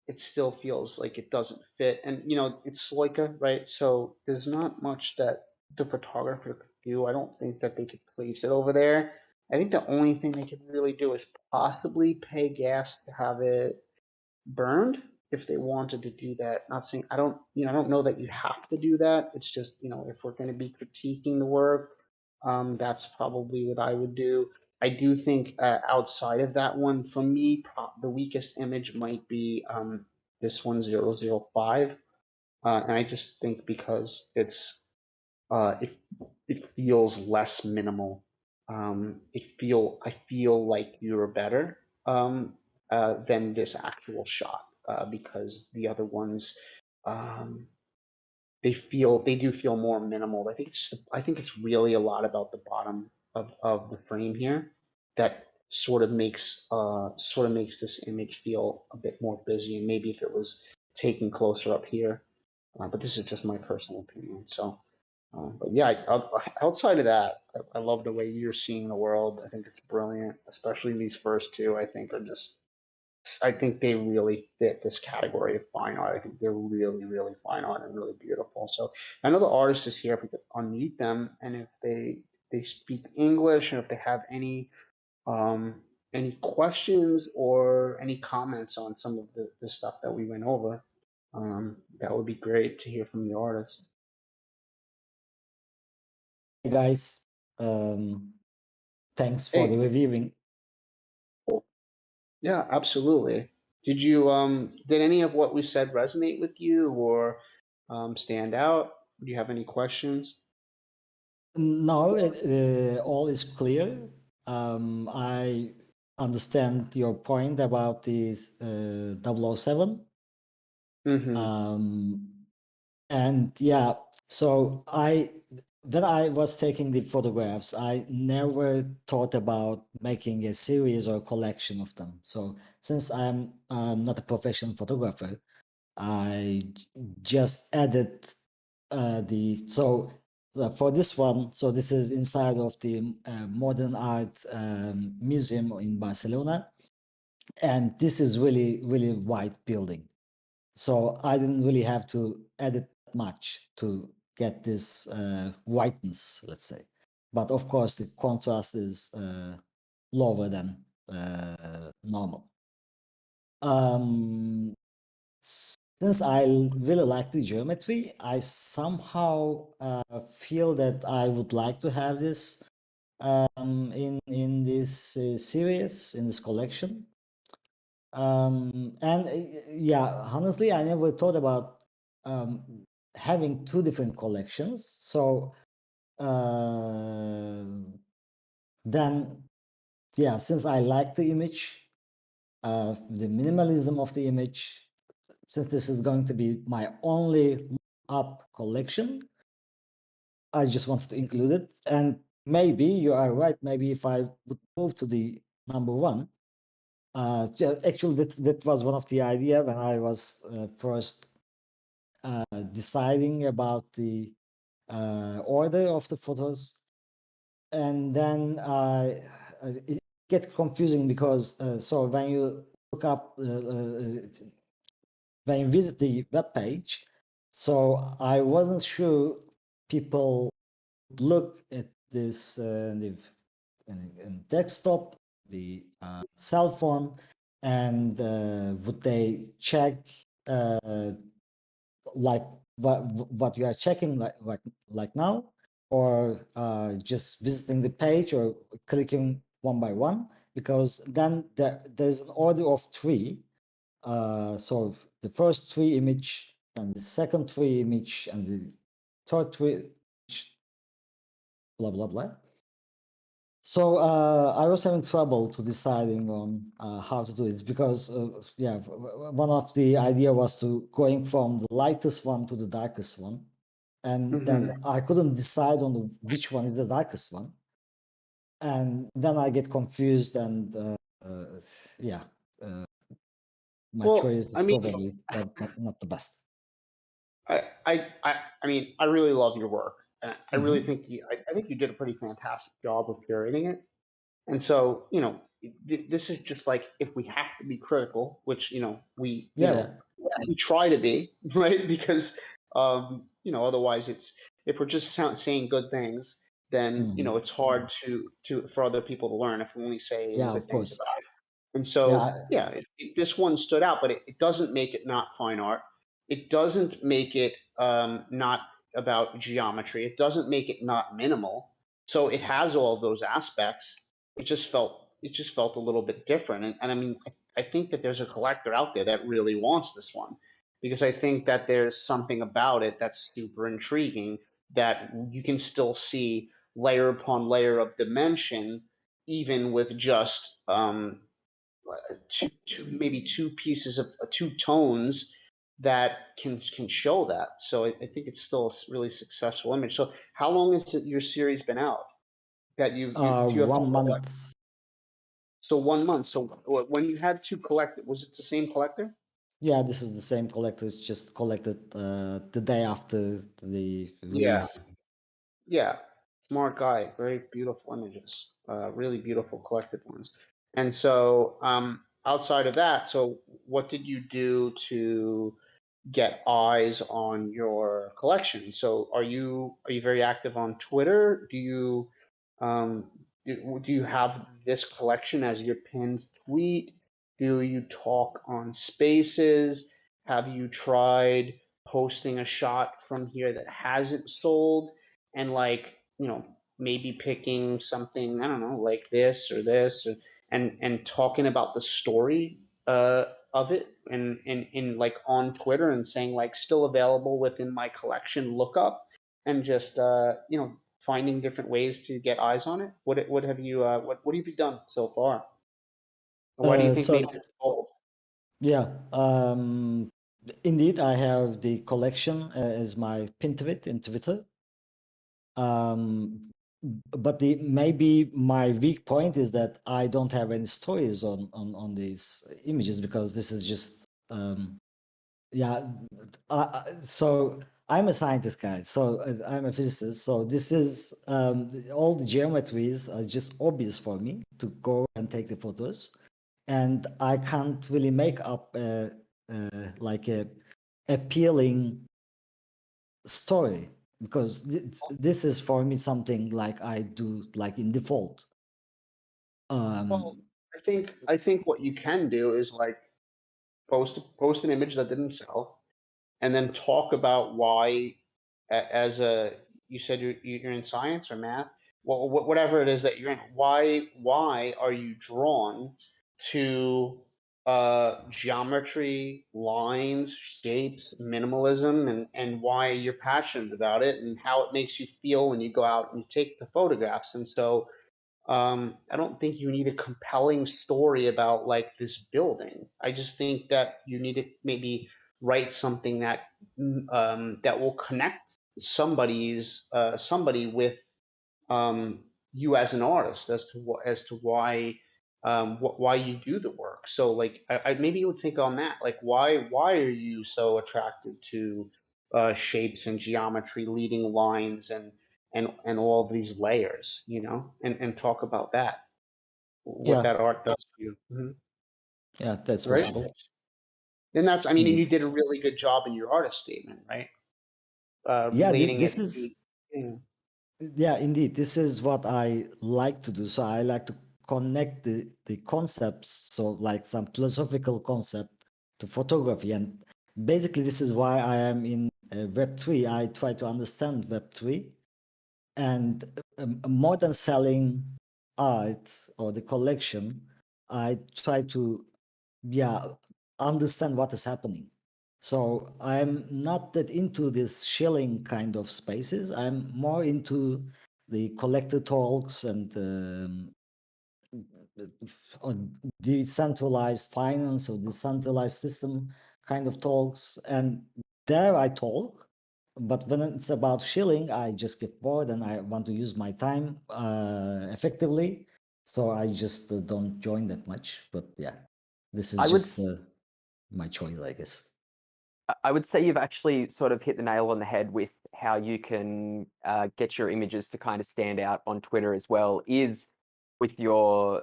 it still feels like it doesn't fit. And it's Leica, right? So there's not much that the photographer could do. I don't think that they could place it over there. I think the only thing they could really do is possibly pay gas to have it burned if they wanted to do that. Not saying I don't know that you have to do that. It's just, if we're going to be critiquing the work, that's probably what I would do. I do think outside of that one, for me, the weakest image might be this one, 005. And I just think because it feels less minimal. I feel like you're better than this actual shot, because the other ones, um, they do feel more minimal. I think it's really a lot about the bottom of the frame here that sort of makes this image feel a bit more busy. And maybe if it was taken closer up here, but this is just my personal opinion. So. But yeah, outside of that, I love the way you're seeing the world. I think it's brilliant, especially these first two. I think they really fit this category of fine art. I think they're really, really fine art and really beautiful. So I know the artist is here. If we could unmute them, and if they speak English, and if they have any questions or any comments on some of the stuff that we went over, that would be great to hear from the artist. Hey guys, thanks for the Hey. reviewing. Yeah, absolutely. Did any of what we said resonate with you or stand out? Do you have any questions? No, all is clear. I understand your point about this 007. Mm-hmm. And yeah, so when I was taking the photographs, I never thought about making a series or a collection of them. So since I'm not a professional photographer, I just added for this one. So this is inside of the Modern Art Museum in Barcelona, and this is really white building. So I didn't really have to edit much to get this whiteness, let's say. But of course, the contrast is lower than normal. Um, since I really like the geometry, I somehow feel that I would like to have this in this series, in this collection. And yeah, honestly, I never thought about um, having two different collections. So uh, then, yeah, since I like the image, the minimalism of the image, since this is going to be my only up collection, I just wanted to include it. And maybe you are right. Maybe if I would move to the number one, actually, that was one of the idea when I was first deciding about the order of the photos, and then it gets confusing because so when you look up when you visit the web page, so I wasn't sure people would look at this in desktop, the cell phone, and would they check like what you are checking like now, or just visiting the page or clicking one by one, because then there's an order of three. So the first three image, and the second three image, and the third three image, blah blah blah. So I was having trouble to deciding on how to do it because yeah, one of the idea was to going from the lightest one to the darkest one, and then Mm-hmm. I couldn't decide on which one is the darkest one, and then I get confused and yeah, uh, my Well, choice is I mean, probably not the best. I mean, I really love your work. And I really Hmm. think I think you did a pretty fantastic job of curating it. And so, this is just like if we have to be critical, which Yeah, yeah. we try to be, right? Because otherwise if we're just saying good things, then Hmm. it's hard to for other people to learn if we only say Yeah, good of things course. about it. And Yeah, so, yeah, this one stood out, but it doesn't make it not fine art. It doesn't make it not about geometry. It doesn't make it not minimal. So it has all of those aspects. It just felt a little bit different. And I mean, I think that there's a collector out there that really wants this one because I think that there's something about it that's super intriguing that you can still see layer upon layer of dimension, even with just maybe two pieces of two tones that can show that. So I think it's still a really successful image. So how long has your series been out? That you have 1 month. so 1 month. So when you had to collect it, was it the same collector? Yeah, this is the same collector. It's just collected the day after the Yeah, release. yeah. Smart guy. Very beautiful images. Really beautiful collected ones. And so outside of that, so what did you do to get eyes on your collection? So are you very active on Twitter? Um, do you have this collection as your pinned tweet? Do you talk on Spaces? Have you tried posting a shot from here that hasn't sold and maybe picking something, I don't know, like this or this, or and talking about the story of it and in like on Twitter and saying like still available within my collection, look up, and just finding different ways to get eyes on it. What have you what have you done so far? Why do you think maybe So it's sold? yeah, indeed, I have the collection as my pin tweet in Twitter. But maybe my weak point is that I don't have any stories on these images, because this is just yeah. So I'm a scientist guy, so I'm a physicist. So this is all the geometries are just obvious for me to go and take the photos, and I can't really make up like a appealing story, because this is for me something like I do like in default. Well, I think what you can do is like post an image that didn't sell, and then talk about why, as a you said you're in science or math, well, whatever it is that you're in, why are you drawn to geometry, lines, shapes, minimalism, and why you're passionate about it, and how it makes you feel when you go out and you take the photographs. And so I don't think you need a compelling story about like this building. I just think that you need to maybe write something that that will connect somebody with you as an artist, as to why why you do the work. So like I maybe you would think on that, like why are you so attracted to shapes and geometry, leading lines and all of these layers, and talk about that, what Yeah, that art does to you. yeah, that's Right? possible. And that's, I mean, and you Indeed. did a really good job in your artist statement, right? Yeah, Relating it this to, is yeah. yeah, indeed, this is what I like to do. So I like to connect the concepts, so like some philosophical concept to photography, and basically this is why I am in Web3. I try to understand Web3, and more than selling art or the collection, I try to yeah understand what is happening. So I'm not that into this shilling kind of spaces. I'm more into the collector talks and on decentralized finance or decentralized system kind of talks. And there I talk. But when it's about shilling, I just get bored and I want to use my time effectively. So I just don't join that much. But yeah, this is I would just my choice, I guess. I would say you've actually sort of hit the nail on the head with how you can get your images to kind of stand out on Twitter as well, is with your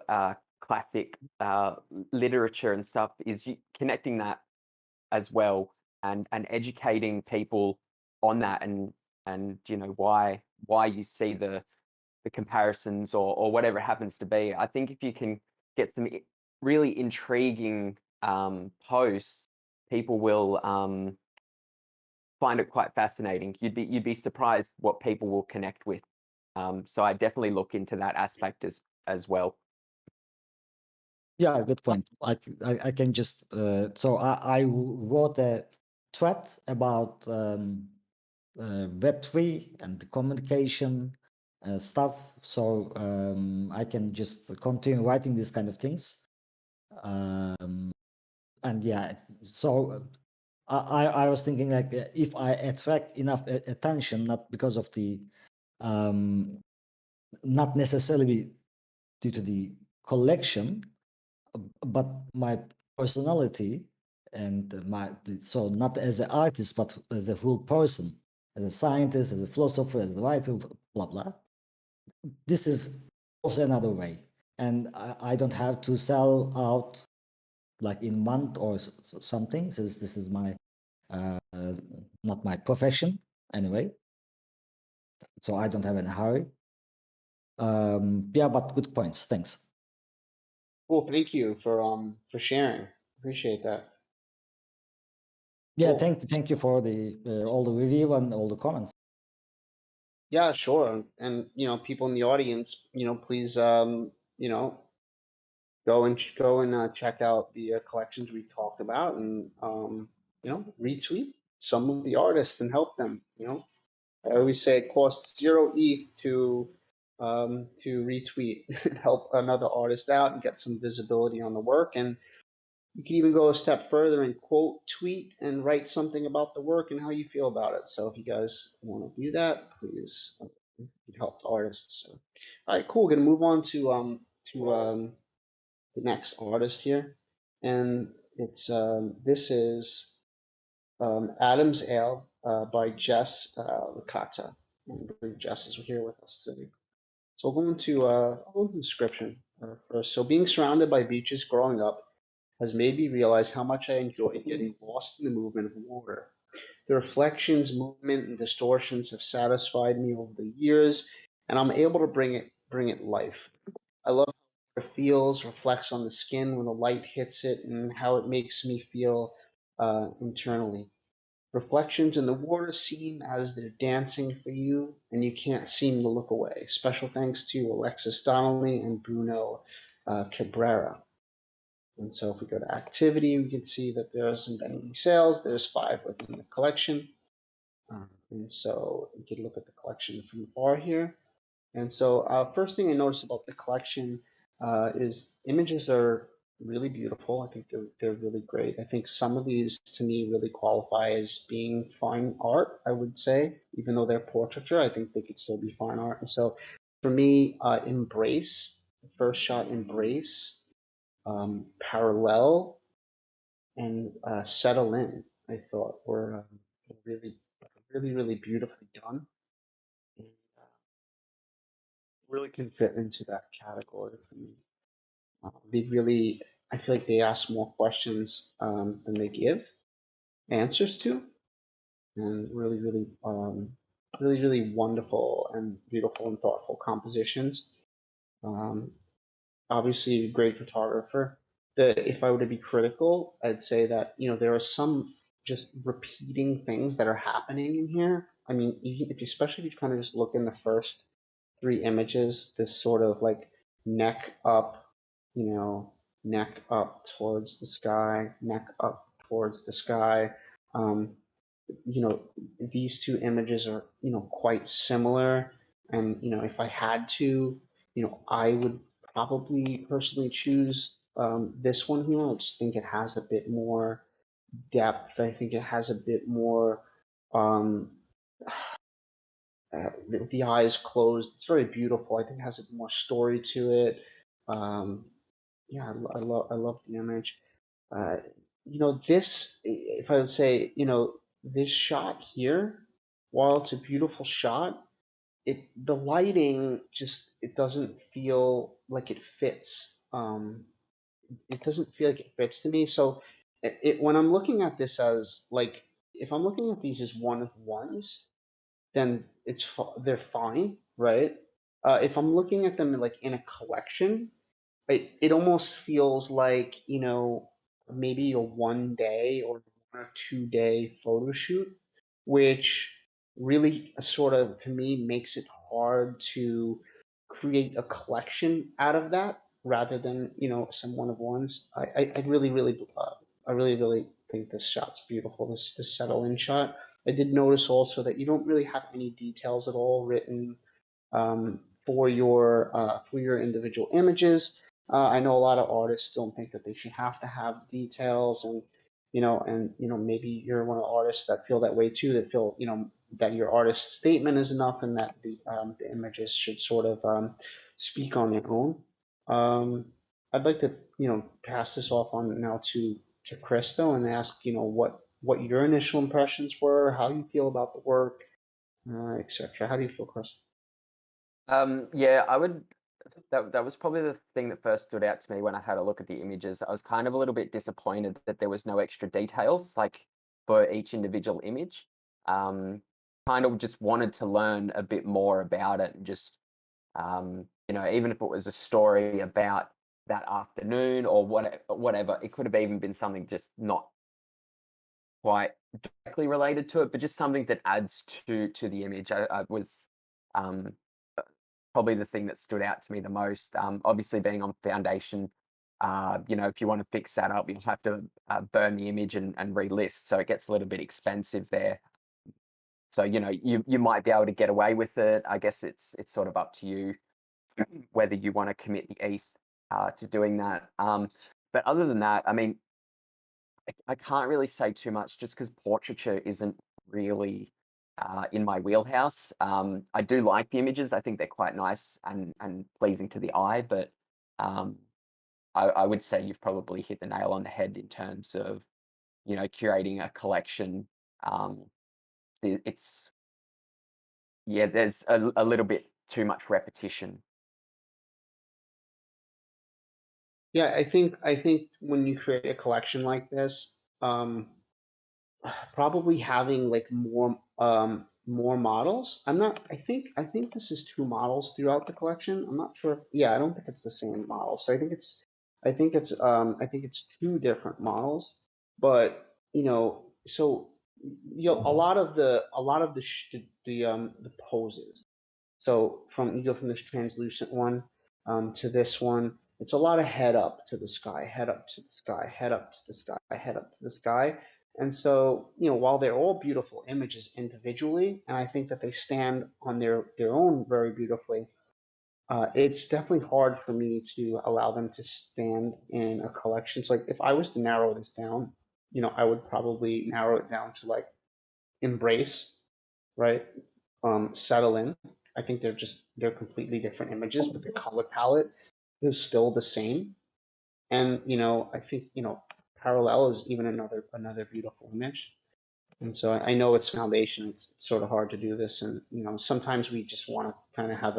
classic literature and stuff, is you connecting that as well, and educating people on that, and why you see the comparisons, or whatever it happens to be. I think if you can get some really intriguing posts, people will find it quite fascinating. You'd be surprised what people will connect with. So I definitely look into that aspect as well. Yeah, good point. I can just so I wrote a thread about Web3 and the communication stuff. So I can just continue writing these kind of things. And yeah, so I was thinking like if I attract enough attention, not because of the not necessarily due to the collection, but my personality and so not as an artist, but as a full person, as a scientist, as a philosopher, as a writer, blah blah. This is also another way, and I don't have to sell out like in month or something, since this is my not my profession anyway. So I don't have any hurry. Yeah, but good points. Thanks. Cool. Thank you for sharing. Appreciate that. Yeah, Cool. thank you for the all the review and all the comments. Yeah, sure. And people in the audience, please, go and check out the collections we've talked about, and retweet some of the artists and help them. I always say it costs 0 ETH to retweet and help another artist out and get some visibility on the work. And you can even go a step further and quote tweet and write something about the work and how you feel about it. So if you guys want to do that, please, it helps artists. So, all right, cool. Gonna move on to the next artist here, and it's this is Adam's Ale by Jess Licata. I believe Jess is here with us today. So I'll go into the description first. So being surrounded by beaches growing up has made me realize how much I enjoy getting lost in the movement of water. The reflections, movement, and distortions have satisfied me over the years, and I'm able to bring it life. I love how it feels, reflects on the skin when the light hits it, and how it makes me feel internally. Reflections in the water seem as they're dancing for you, and you can't seem to look away. Special thanks to Alexis Donnelly and Bruno Cabrera. And so if we go to activity, we can see that there hasn't been any sales. There's 5 within the collection. And so we can look at the collection from far here. And so first thing I noticed about the collection is images are really beautiful. I think they're really great. I think some of these to me really qualify as being fine art, I would say. Even though they're portraiture, I think they could still be fine art. And so for me, Embrace, the first shot, Embrace, Parallel, and Settle In, I thought were really, really, really beautifully done. And, really can fit into that category for me. I feel like they ask more questions than they give answers to, and really, really wonderful and beautiful and thoughtful compositions. Obviously, a great photographer. If I were to be critical, I'd say that there are some just repeating things that are happening in here. I mean, especially if you kind of just look in the first 3 images, this sort of like neck up, neck up towards the sky, neck up towards the sky. Um, these 2 images are, quite similar. And, if I had to, I would probably personally choose this one here. I just think it has a bit more depth. I think it has a bit more um, with the eyes closed. It's very beautiful. I think it has a more story to it. Yeah, I love the image. This, if I would say, this shot here, while it's a beautiful shot, the lighting just it doesn't feel like it fits. It doesn't feel like it fits to me. So, when I'm looking at this as like, if I'm looking at these as one of ones, then they're fine, right? If I'm looking at them like in a collection, it almost feels like maybe a 1 day or 1 or 2 day photo shoot, which really sort of to me makes it hard to create a collection out of that rather than some one of ones. I really think this shot's beautiful. This settle in shot. I did notice also that you don't really have any details at all written for your individual images. I know a lot of artists don't think that they should have to have details, and maybe you're one of the artists that feel that way too. That feel that your artist statement is enough, and that the images should sort of speak on their own. I'd like to pass this off on now to Christo and ask what your initial impressions were, how you feel about the work, etc. How do you feel, Chris? Yeah, I would. That was probably the thing that first stood out to me when I had a look at the images. I was kind of a little bit disappointed that there was no extra details, like for each individual image. Kind of just wanted to learn a bit more about it, and just even if it was a story about that afternoon or whatever, it could have even been something just not quite directly related to it, but just something that adds to the image. I was probably the thing that stood out to me the most. Obviously, being on foundation, you know, if you want to fix that up, you'll have to burn the image and relist. So it gets a little bit expensive there. So, you know, you might be able to get away with it. I guess it's sort of up to you whether you want to commit the ETH to doing that. But other than that, I mean, I can't really say too much just because portraiture isn't really in my wheelhouse. I do like the images. I think they're quite nice and pleasing to the eye, but I would say you've probably hit the nail on the head in terms of, you know, curating a collection. It's, yeah, there's a little bit too much repetition. Yeah, I think when you create a collection like this, probably having like more models. I think this is 2 models throughout the collection. I'm not sure. Yeah, I don't think it's the same model. So I think it's 2 different models. But, you know, so a lot of the poses. So you go from this translucent one to this one. It's a lot of head up to the sky, head up to the sky, head up to the sky, head up to the sky. And so, you know, while they're all beautiful images individually, and I think that they stand on their own very beautifully, it's definitely hard for me to allow them to stand in a collection. So, like, if I was to narrow this down, you know, I would probably narrow it down to like embrace, right? Settle in. I think they're completely different images, but the color palette is still the same. And, you know, I think, you know, parallel is even another beautiful image. And so I know it's foundation. It's sort of hard to do this, and, you know, sometimes we just want to kind of have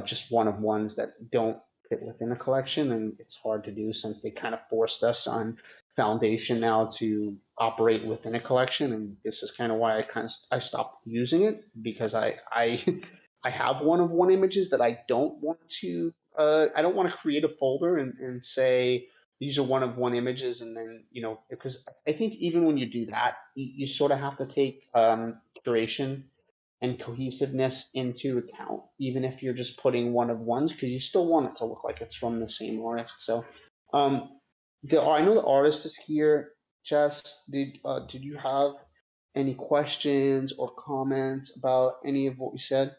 just one of ones that don't fit within a collection, and it's hard to do since they kind of forced us on foundation now to operate within a collection. And this is kind of why I stopped using it, because I I have one of one images that I don't want to create a folder and say these are one of one images, and then, you know, because I think even when you do that, you sort of have to take curation and cohesiveness into account, even if you're just putting one of ones, because you still want it to look like it's from the same artist. So, I know the artist is here. Jess, did you have any questions or comments about any of what we said?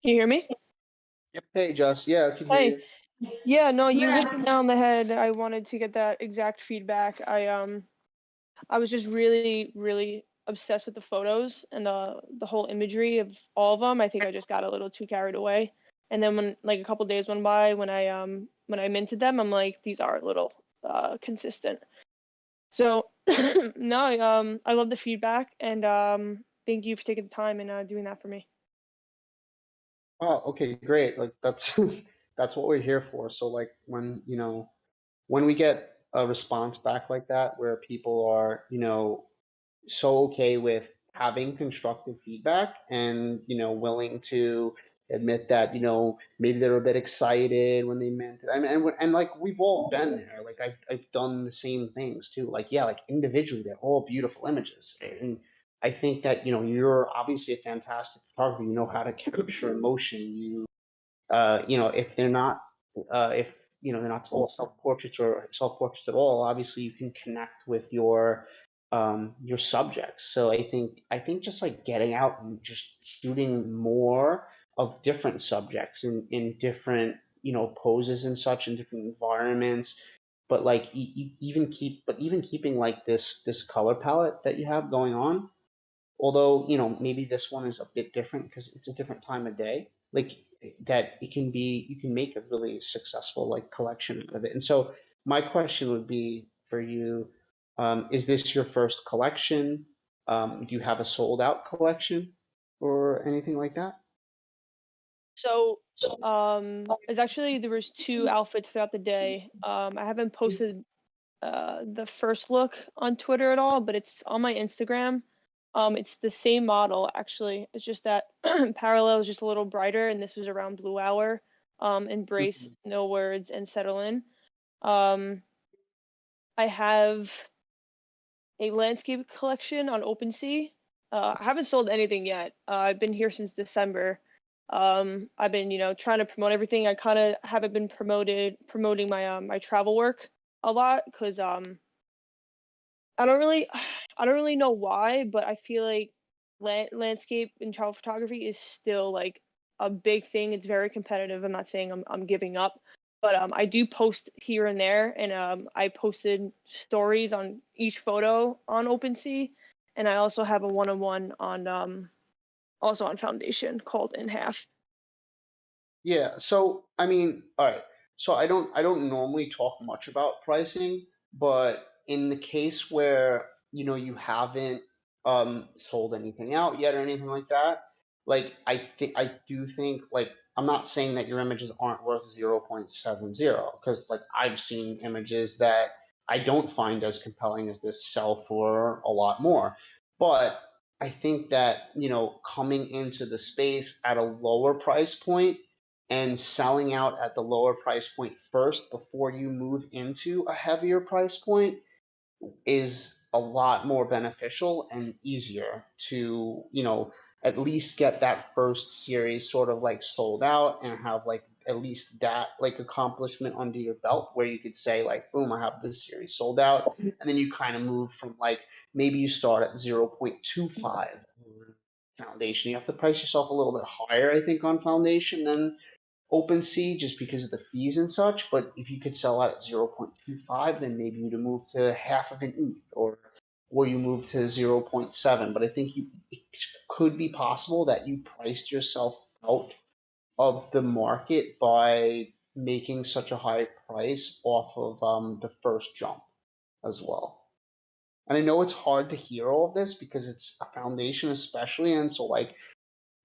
Can you hear me? Hey, Jess. Yeah, I can hear Hey. you. Yeah, no, you hit it on the head. I wanted to get that exact feedback. I was just really, really obsessed with the photos and the whole imagery of all of them. I think I just got a little too carried away. And then when like a couple days went by, when I minted them, I'm like, these are a little consistent. So no, I love the feedback, and thank you for taking the time and doing that for me. Oh, okay, great. Like that's that's what we're here for. So like when, you know, when we get a response back like that where people are, you know, so okay with having constructive feedback and, you know, willing to admit that, you know, maybe they're a bit excited when they meant it. I mean, and like we've all been there. Like I've done the same things too. Like, yeah, like individually they're all beautiful images. And I think that, you know, you're obviously a fantastic photographer. You know how to capture emotion. You know, if they're not, if, you know, they're not all self-portraits or self-portraits at all, obviously you can connect with your subjects. So I think just like getting out and just shooting more of different subjects in different, you know, poses and such in different environments, but like even keeping like this color palette that you have going on, although, you know, maybe this one is a bit different because it's a different time of day, like that it can be, you can make a really successful like collection of it. And so my question would be for you, is this your first collection? Do you have a sold out collection or anything like that? So, it's actually there was 2 outfits throughout the day. I haven't posted the first look on Twitter at all, but it's on my Instagram. It's the same model actually. It's just that parallel is just a little brighter, and this was around blue hour. Embrace, no words, and settle in. Um, I have a landscape collection on OpenSea, I haven't sold anything yet. I've been here since December. I've been, trying to promote everything. I kind of haven't been promoting my travel work a lot because I don't really I don't really know why, but I feel like landscape and travel photography is still like a big thing. It's very competitive. I'm not saying I'm giving up, but I do post here and there, and I posted stories on each photo on OpenSea, and I also have a one-on-one on also on Foundation called In Half. Yeah, so I mean, all right. So I don't normally talk much about pricing, but in the case where, you haven't sold anything out yet or anything like that, like I do think, like, I'm not saying that your images aren't worth 0.70, because like I've seen images that I don't find as compelling as this sell for a lot more. But I think that, coming into the space at a lower price point and selling out at the lower price point first before you move into a heavier price point is a lot more beneficial and easier to, at least get that first series sort of like sold out and have like at least that like accomplishment under your belt where you could say like, boom, I have this series sold out. And then you kind of move from like, maybe you start at 0.25 foundation. You have to price yourself a little bit higher, I think, on foundation than OpenSea, just because of the fees and such. But if you could sell out at 0.25, then maybe you'd move to half of an ETH, or you move to 0.7. But I think it could be possible that you priced yourself out of the market by making such a high price off of the first jump as well. And I know it's hard to hear all of this because it's a foundation, especially, and so like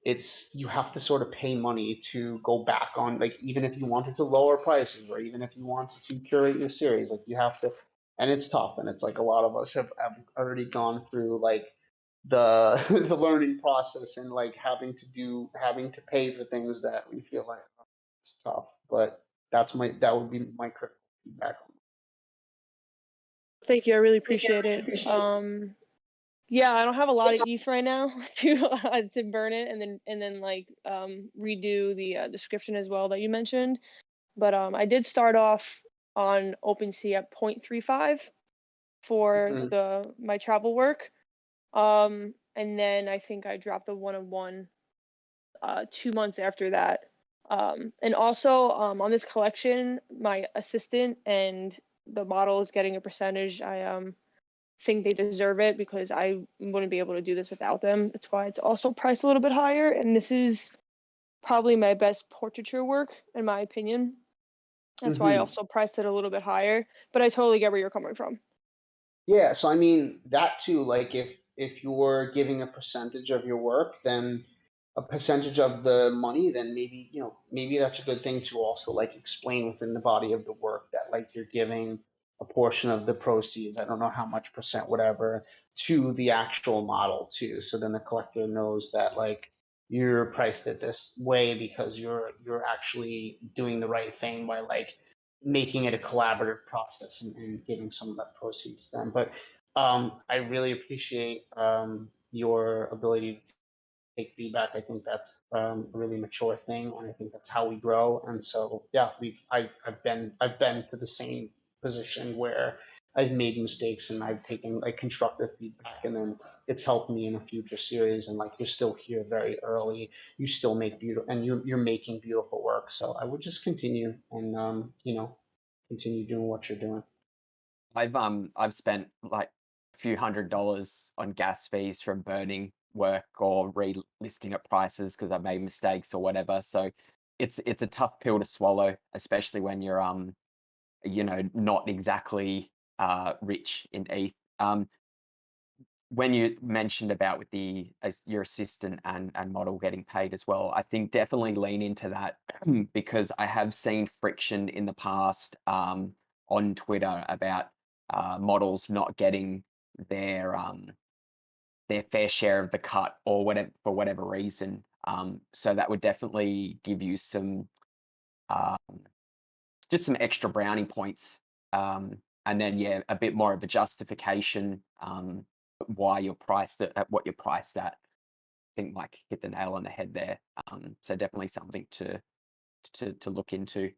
you have to sort of pay money to go back on, like, even if you wanted to lower prices or even if you wanted to curate your series, like you have to. And it's tough, and it's like a lot of us have already gone through like the the learning process and like having to pay for things that we feel like, oh, it's tough. But that would be my critical feedback on Thank you. I really appreciate it. Yeah, I don't have a lot of ETH right now to burn it and then like redo the description as well that you mentioned. But I did start off on OpenSea at 0.35 for my travel work. And then I think I dropped the one-on-one 2 months after that. And also on this collection, my assistant and the model is getting a percentage. I think they deserve it because I wouldn't be able to do this without them. That's why it's also priced a little bit higher. And this is probably my best portraiture work, in my opinion. That's why I also priced it a little bit higher. But I totally get where you're coming from. Yeah, so I mean that too, like if you're giving a percentage of your work, then a percentage of the money, then maybe, maybe that's a good thing to also like explain within the body of the work that like you're giving a portion of the proceeds, I don't know how much percent, whatever, to the actual model too. So then the collector knows that like you're priced it this way because you're actually doing the right thing by like making it a collaborative process and giving some of that proceeds to them. But I really appreciate your ability to take feedback. I think that's a really mature thing, and I think that's how we grow. And so, yeah, I've been to the same position where I've made mistakes and I've taken like constructive feedback, and then it's helped me in a future series. And like you're still here very early, you still make beautiful, and you're making beautiful work. So I would just continue and continue doing what you're doing. I've spent like a few $100s on gas fees from burning work or relisting at prices because I've made mistakes or whatever. So it's a tough pill to swallow, especially when you're not exactly rich in ETH. When you mentioned about with as your assistant and model getting paid as well, I think definitely lean into that because I have seen friction in the past on Twitter about models not getting their fair share of the cut or whatever for whatever reason. So that would definitely give you some just some extra brownie points, and then a bit more of a justification why you're priced at what you're priced at. I think like hit the nail on the head there. So definitely something to look into.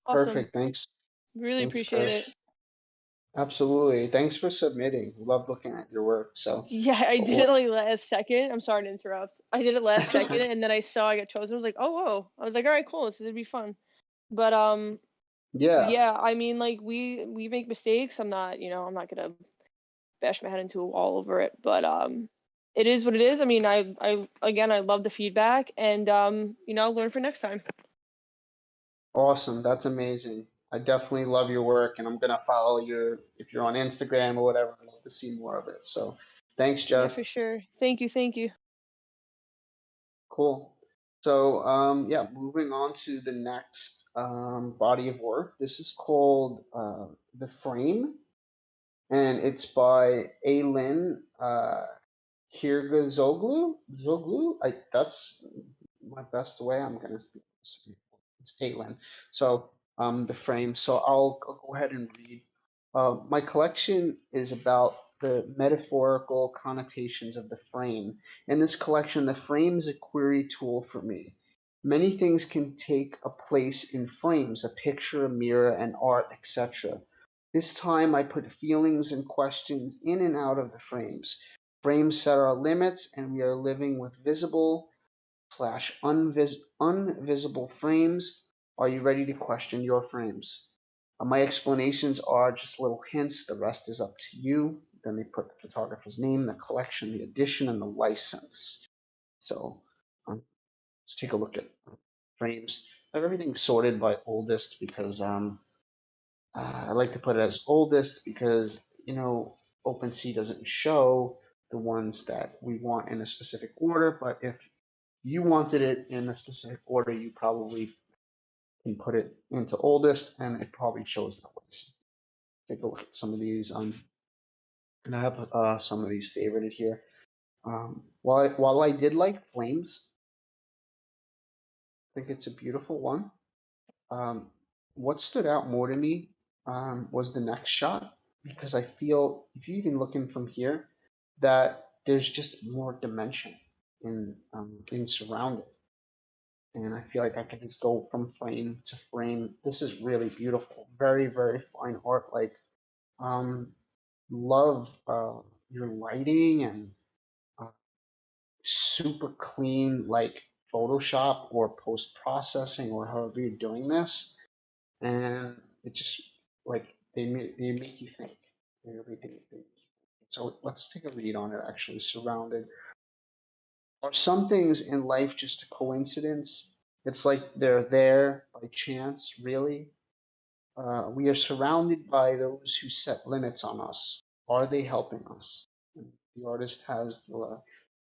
Awesome. Perfect. Thanks. Really Thanks, appreciate Chris. it. Absolutely. Thanks for submitting. Love looking at your work. So Yeah, I But did what- it like last second. I'm sorry to interrupt. I did it last That's okay. second, and then I saw I got chosen. I was like, oh, whoa. I was like, all right, cool. This is gonna be fun. But yeah, I mean, like we make mistakes. I'm not gonna bash my head into a wall over it. But it is what it is. I mean, I again, I love the feedback, and learn for next time. Awesome. That's amazing. I definitely love your work, and I'm gonna follow if you're on Instagram or whatever. I'd love to see more of it. So thanks, Yeah, Jess. for sure. Thank you. Cool. So yeah, moving on to the next body of work. This is called The Frame, and it's by Aylin Kirgazoglu. That's my best way. I'm gonna say it's Aylin. So The Frame. So I'll go ahead and read. My collection is about the metaphorical connotations of the frame. In this collection, the frame is a query tool for me. Many things can take a place in frames, a picture, a mirror, an art, etc. This time I put feelings and questions in and out of the frames. Frames set our limits, and we are living with visible/unvisible frames. Are you ready to question your frames? My explanations are just little hints. The rest is up to you. Then they put the photographer's name, the collection, the edition, and the license. So let's take a look at frames. I have everything sorted by oldest because I like to put it as oldest because OpenSea doesn't show the ones that we want in a specific order. But if you wanted it in a specific order, you probably can put it into oldest, and it probably shows that way. So take a look at some of these. And I have some of these favorited here. While I did like Flames, I think it's a beautiful one. What stood out more to me was the next shot, because I feel if you even looking from here, that there's just more dimension in surrounding. And I feel like I can just go from frame to frame. This is really beautiful, very, very fine art. Like, love your lighting and uh, super clean, like Photoshop or post processing or however you're doing this. And it just like they make you think. They really make you think. So let's take a read on it. Actually, surrounded. Are some things in life just a coincidence? It's like they're there by chance, really. We are surrounded by those who set limits on us. Are they helping us? And the artist has the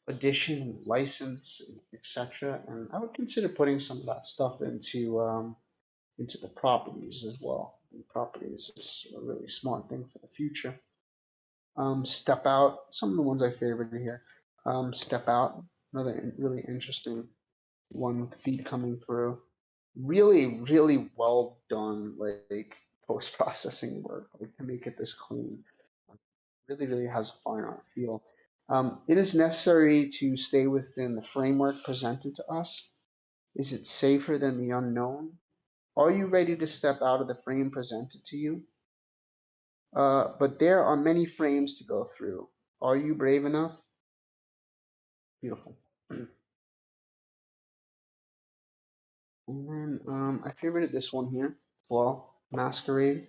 edition, license, etc. And I would consider putting some of that stuff into the properties as well. And properties is a really smart thing for the future. Step Out, some of the ones I favored here. Step Out, another really interesting one with the feed coming through. Really, really well done, like post-processing work, like to make it this clean. Really, really has a fine art feel. It is necessary to stay within the framework presented to us. Is it safer than the unknown? Are you ready to step out of the frame presented to you? But there are many frames to go through. Are you brave enough? Beautiful. And then I favorited this one here as well, Masquerade.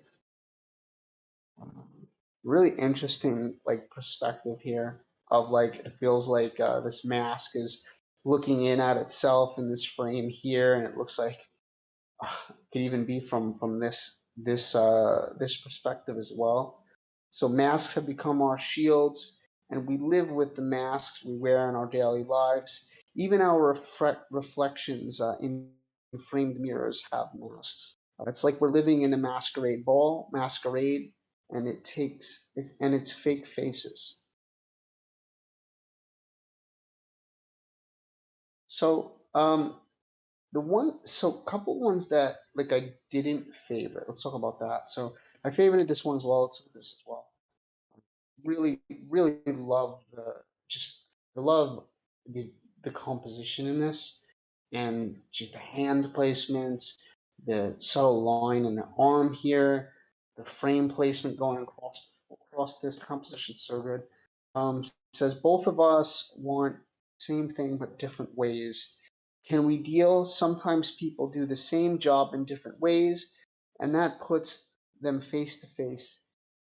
Really interesting like perspective here of like it feels like this mask is looking in at itself in this frame here, and it looks like it could even be from this perspective as well. So masks have become our shields, and we live with the masks we wear in our daily lives. Even our reflections in framed mirrors have masks. It's like we're living in a masquerade, and it's fake faces. So couple ones that like I didn't favor. Let's talk about that. So I favorited this one as well. Let's look at this as well. really really love the the composition in this, and just the hand placements, the subtle line in the arm here, the frame placement going across this composition, so good. Says both of us want same thing but different ways. Can we deal? Sometimes people do the same job in different ways, and that puts them face to face.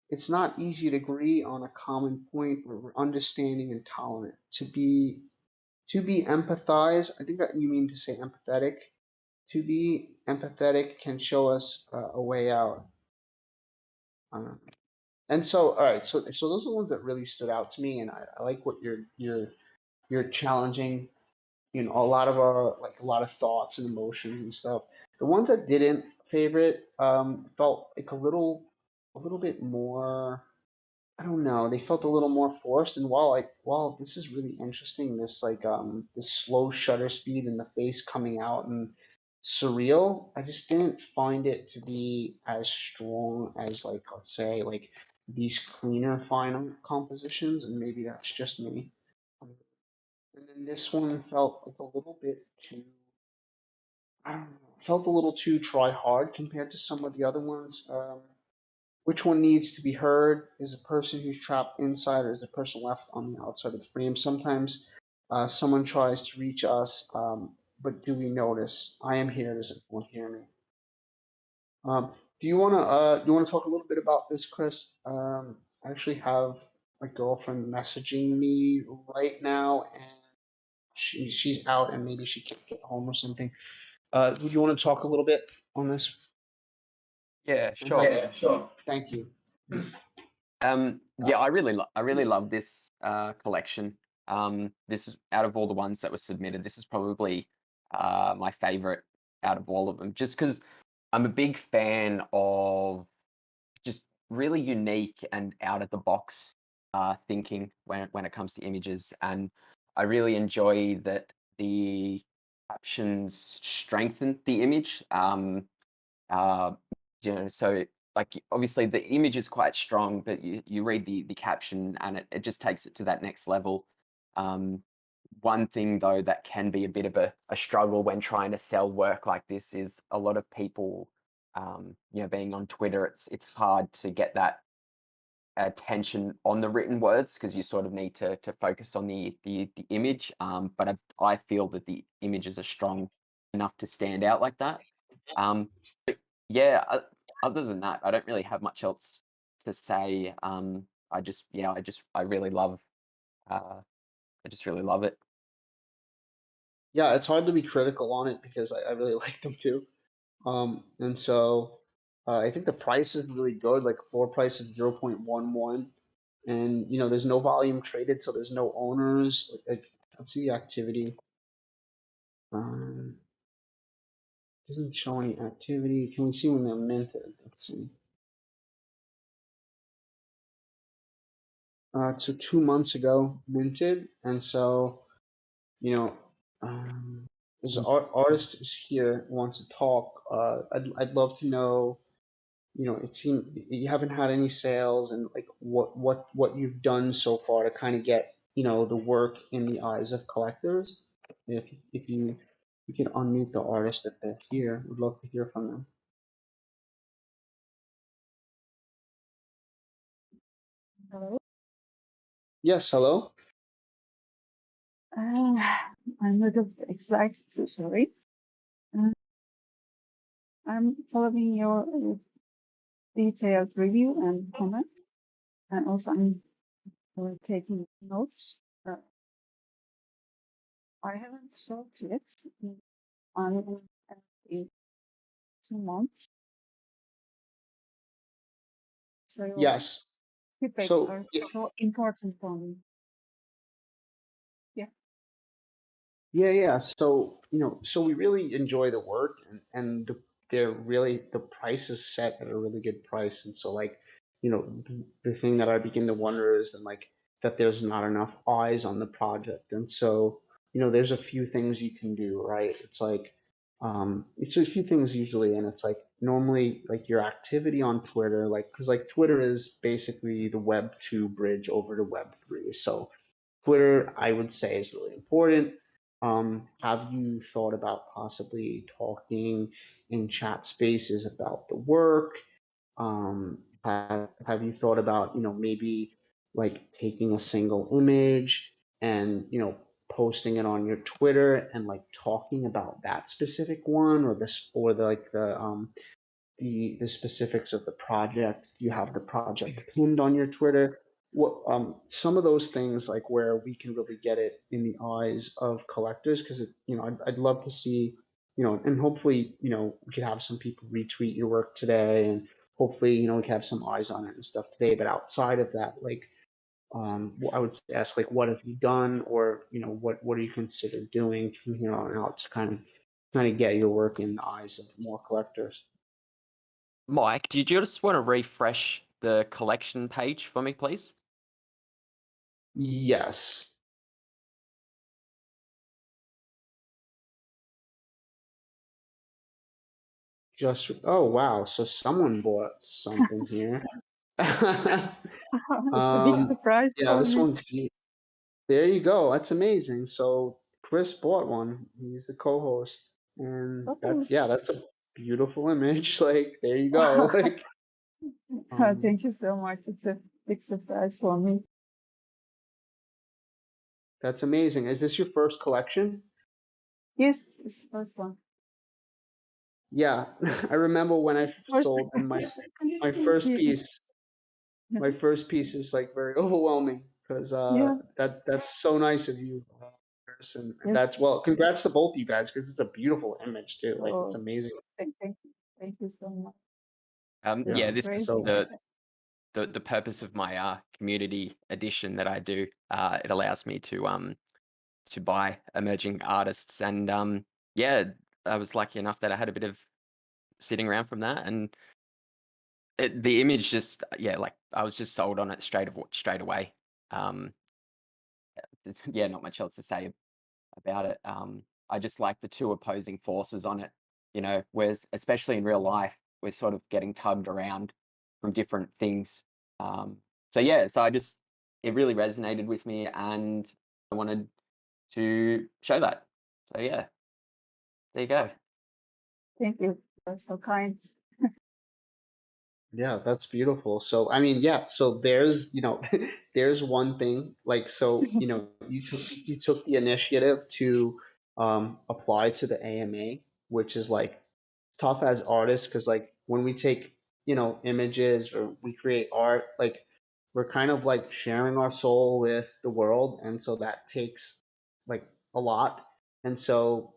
It's not easy to agree on a common point, but we're understanding and tolerant. To be empathize, I think that you mean to say empathetic. To be empathetic can show us a way out. And so, all right, so those are the ones that really stood out to me, and I like what you're challenging. A lot of a lot of thoughts and emotions and stuff. The ones that didn't favorite felt like a little bit more. I don't know. They felt a little more forced. And while this is really interesting, this slow shutter speed and the face coming out and surreal, I just didn't find it to be as strong as, like, let's say, like these cleaner, finer compositions. And maybe that's just me. And then this one felt like a little bit too. I don't know. Felt a little too try hard compared to some of the other ones. Which one needs to be heard? Is a person who's trapped inside, or is the person left on the outside of the frame? Sometimes someone tries to reach us, but do we notice? I am here. Does everyone hear me? Do you wanna talk a little bit about this, Chris? I actually have my girlfriend messaging me right now, and she's out, and maybe she can't get home or something. Do you want to talk a little bit on this? Yeah, sure. Sure. Thank you. Yeah, I really love this collection. This is out of all the ones that were submitted. This is probably my favorite out of all of them, just because I'm a big fan of just really unique and out of the box thinking when it comes to images, and I really enjoy that the captions strengthen the image. Uh, so like obviously the image is quite strong, but you read the caption and it just takes it to that next level. One thing though that can be a bit of a struggle when trying to sell work like this is a lot of people, being on Twitter, it's hard to get that attention on the written words because you sort of need to focus on the image. But I feel that the images are strong enough to stand out like that. But yeah, other than that, I don't really have much else to say. I really love. I just really love it. Yeah, it's hard to be critical on it because I really like them too. And so I think the price is really good, like floor price of 0.11. And there's no volume traded, so there's no owners. Let's see the activity. Doesn't show any activity. Can we see when they're minted? Let's see. So 2 months ago minted, and so you know, there's an artist is here wants to talk. I'd love to know. It seemed you haven't had any sales, and like what you've done so far to kind of get the work in the eyes of collectors. If you can unmute the artist if they're here, would love to hear from them. Hello. Yes, hello. I'm not exactly sorry. I'm following your detailed review and comment, and also I'm taking notes. I haven't sold yet. I'm in 2 months, so your Yes. feedbacks So are so important for me. Yeah. yeah. So we really enjoy the work, and the price is set at a really good price. And so, like, the thing that I begin to wonder is then, like, that there's not enough eyes on the project. And so, there's a few things you can do, right? It's like, It's a few things usually, and it's like normally like your activity on Twitter, like because like Twitter is basically the Web 2 bridge over to Web 3. So Twitter, I would say, is really important. Have you thought about possibly talking in chat spaces about the work? Have you thought about, maybe like taking a single image and, posting it on your Twitter and like talking about that specific one or this or the specifics of the project? You have the project pinned on your Twitter. What some of those things like where we can really get it in the eyes of collectors because I'd love to see and hopefully we could have some people retweet your work today and hopefully we can have some eyes on it and stuff today. But outside of that, like I would ask like what have you done or what do you consider doing from here on out to kind of get your work in the eyes of more collectors? Mike, do you just want to refresh the collection page for me, please? Yes. Oh wow, so someone bought something here. It's a big surprise Yeah, for this me. one's there you go. That's amazing. So Chris bought one. He's the co-host, and Oh, that's a beautiful image. Like there you go. Like thank you so much. It's a big surprise for me. that's amazing. Is this your first collection? Yes, it's the first one. Yeah, I remember when I First, sold them my thank first you. piece. My first piece is like very overwhelming because Yeah, that's so nice of you, Chris, and yes. that's well, congrats to both of you guys because it's a beautiful image too. Like it's Oh, amazing. thank you so much. Yeah. Yeah, This is this is great. the purpose of my community edition that I do. It allows me to buy emerging artists, and yeah, I was lucky enough that I had a bit of sitting around from that, and the image just like I was just sold on it straight away. Yeah, not much else to say about it. I just like the two opposing forces on it, whereas especially in real life, we're sort of getting tugged around from different things. So yeah, it really resonated with me and I wanted to show that. So yeah, there you go. Thank you. You're so kind. Yeah, that's beautiful. So I mean, yeah, so there's, there's one thing like so, you took the initiative to apply to the AMA, which is like tough as artists because like when we take images or we create art, like we're kind of like sharing our soul with the world, and so that takes like a lot. And so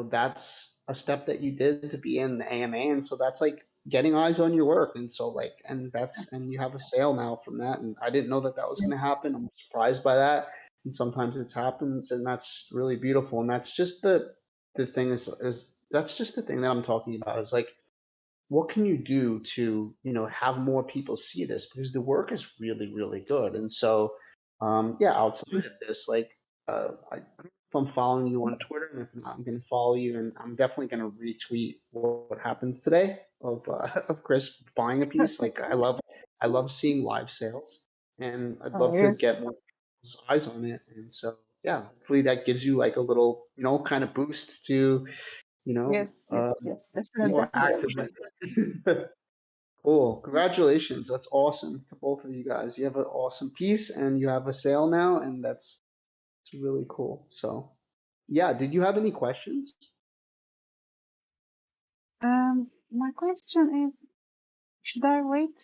that's a step that you did to be in the AMA, and so that's like getting eyes on your work. And so like and you have a sale now from that, and I didn't know that was going to happen. I'm surprised by that, and sometimes it happens, and that's really beautiful. And that's just the thing is that's just the thing that I'm talking about is like what can you do to have more people see this because the work is really really good. And so yeah, outside of this, like I don't know if I'm following you on Twitter, and if not, I'm going to follow you, and I'm definitely going to retweet what happens today of of Chris buying a piece. Like I love seeing live sales, and I'd love to Yes, get more people's eyes on it. And so yeah, hopefully that gives you like a little kind of boost to yes, be definitely. more active with it. Cool. Congratulations. That's awesome to both of you guys. You have an awesome piece and you have a sale now, and it's really cool. So yeah, did you have any questions? My question is, should I wait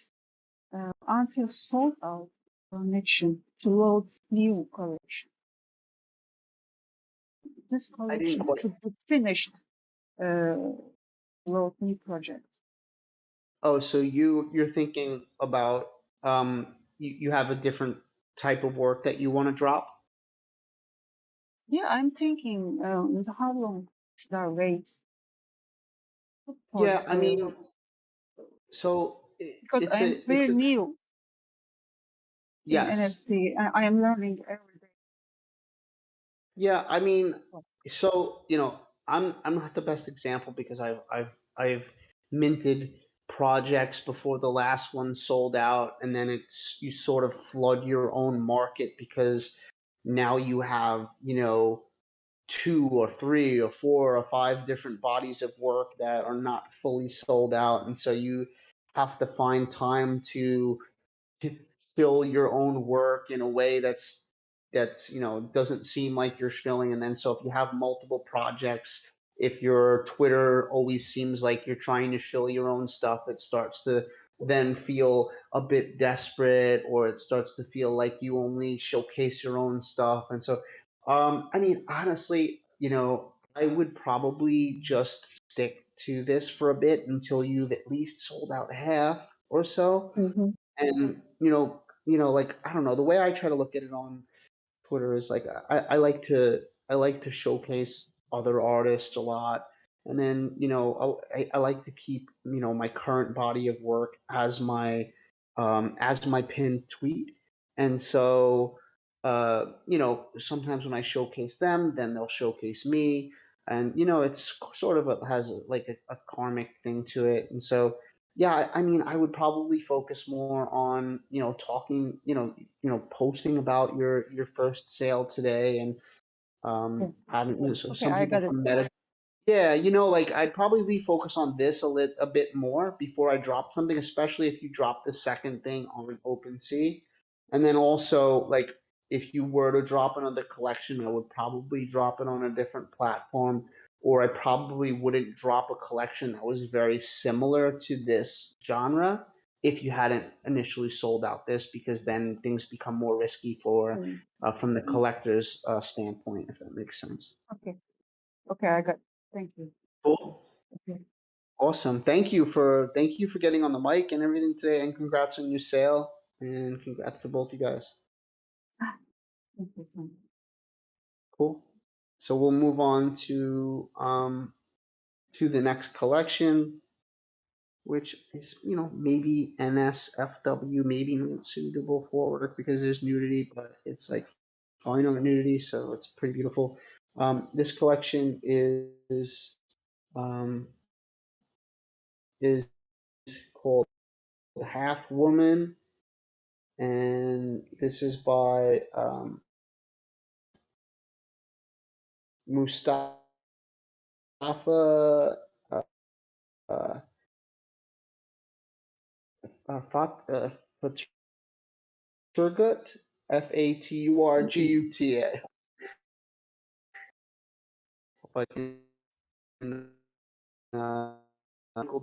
until sold out collection to load new collection? This I didn't collection quite. should be finished. Load new project. Oh, so you're thinking about you have a different type of work that you want to drop? Yeah, I'm thinking, how long should I wait for the Yeah, I sale? mean, so Because I am very it's a new in yes. NFT. I am learning every day. Yeah, I mean, so I'm not the best example because I've minted projects before the last one sold out, and then you sort of flood your own market because now you have, you know, 2 or 3 or 4 or 5 different bodies of work that are not fully sold out, and so you have to find time to fill your own work in a way that's you know, doesn't seem like you're shilling. And then so if you have multiple projects, if your Twitter always seems like you're trying to shill your own stuff, it starts to then feel a bit desperate, or it starts to feel like you only showcase your own stuff. And so I mean, honestly, you know, I would probably just stick to this for a bit until you've at least sold out half or so. Mm-hmm. And like, I don't know, the way I try to look at it on Twitter is like, I like to showcase other artists a lot, and then I like to keep my current body of work as my pinned tweet. And so sometimes when I showcase them, then they'll showcase me, and it's sort of has like a karmic thing to it. And so yeah, I mean, I would probably focus more on talking, posting about your first sale today, and Okay. having so Okay, some I people got it. from Meta. Yeah, like I'd probably focus on this a bit more before I drop something, especially if you drop the second thing on OpenSea. And then also, like, if you were to drop another collection, I would probably drop it on a different platform, or I probably wouldn't drop a collection that was very similar to this genre if you hadn't initially sold out this, because then things become more risky Mm. from the collector's standpoint, if that makes sense. Okay. Okay, I got it. Thank you. Cool. Okay. Awesome. Thank you for getting on the mic and everything today, and congrats on your sale, and congrats to both you guys. Thank you so much. Cool. So we'll move on to the next collection, which is maybe NSFW, maybe not suitable for work because there's nudity, but it's like fine on nudity, so it's pretty beautiful. This collection um, is called Half Woman, and this is by Mustafa uh, uh, Faturgut, Faturguta. But in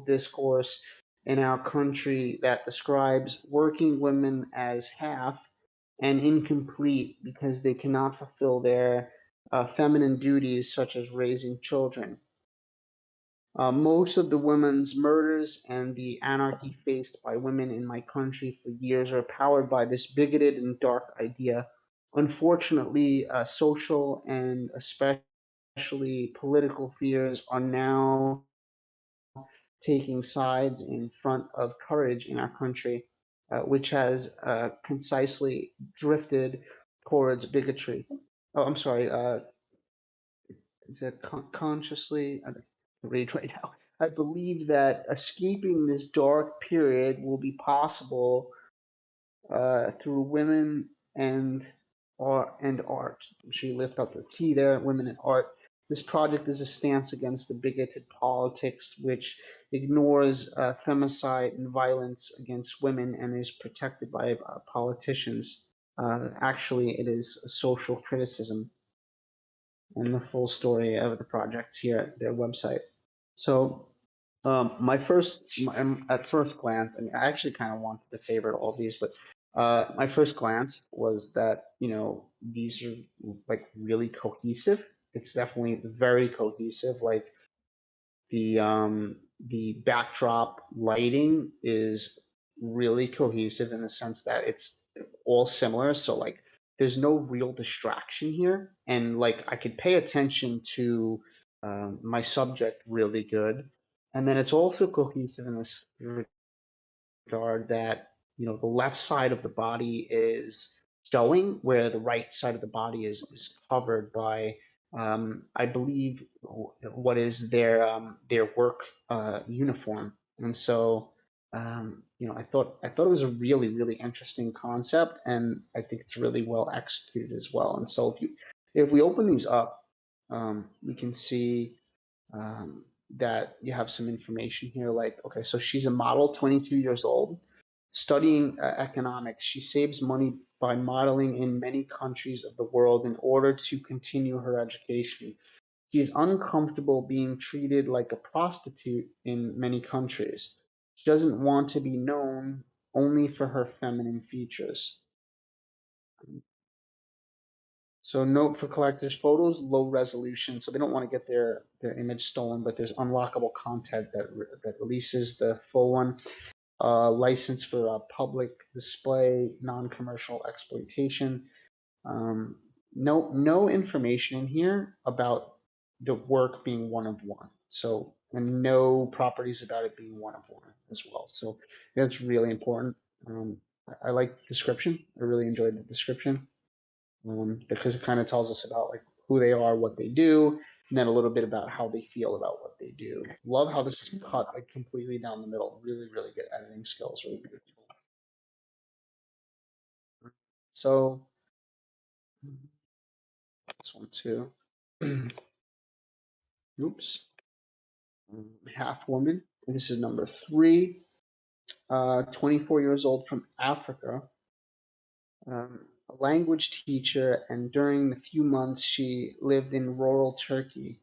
discourse in our country that describes working women as half and incomplete because they cannot fulfill their feminine duties such as raising children. Most of the women's murders and the anarchy faced by women in my country for years are powered by this bigoted and dark idea. Unfortunately, social and especially political fears are now taking sides in front of courage in our country, which has concisely drifted towards bigotry. Oh, I'm sorry. Is that consciously? I don't read right now. I believe that escaping this dark period will be possible through women and art. She lift up the T there, women and art. This project is a stance against the bigoted politics which ignores femicide and violence against women and is protected by politicians. Actually, it is a social criticism, and the full story of the projects here at their website. So at first glance, I mean, I actually kind of wanted to favorite all these, but my first glance was that these are like really cohesive. It's definitely very cohesive. Like the backdrop lighting is really cohesive in the sense that it's all similar. So like there's no real distraction here, and like I could pay attention to my subject really good. And then it's also cohesive in this regard that the left side of the body is showing where the right side of the body is covered by I believe, what is their work uniform. And so, I thought it was a really, really interesting concept, and I think it's really well executed as well. And so if we open these up, we can see that you have some information here. Like, okay, so she's a model, 22 years old, studying economics. She saves money by modeling in many countries of the world in order to continue her education. She is uncomfortable being treated like a prostitute in many countries. She doesn't want to be known only for her feminine features. So note for collectors: photos, low resolution. So they don't want to get their image stolen, but there's unlockable content that releases the full one. License for public display, non-commercial exploitation. No information in here about the work being one of one. So, and no properties about it being one of one as well. So that's really important. I like the description. I really enjoyed the description, because it kind of tells us about like who they are, what they do, and then a little bit about how they feel about what they do. Love how this is cut like completely down the middle. Really, really good editing skills. Really beautiful. So this one too. Oops. Half woman. And this is number 3. 24 years old, from Africa. A language teacher, and during the few months she lived in rural Turkey,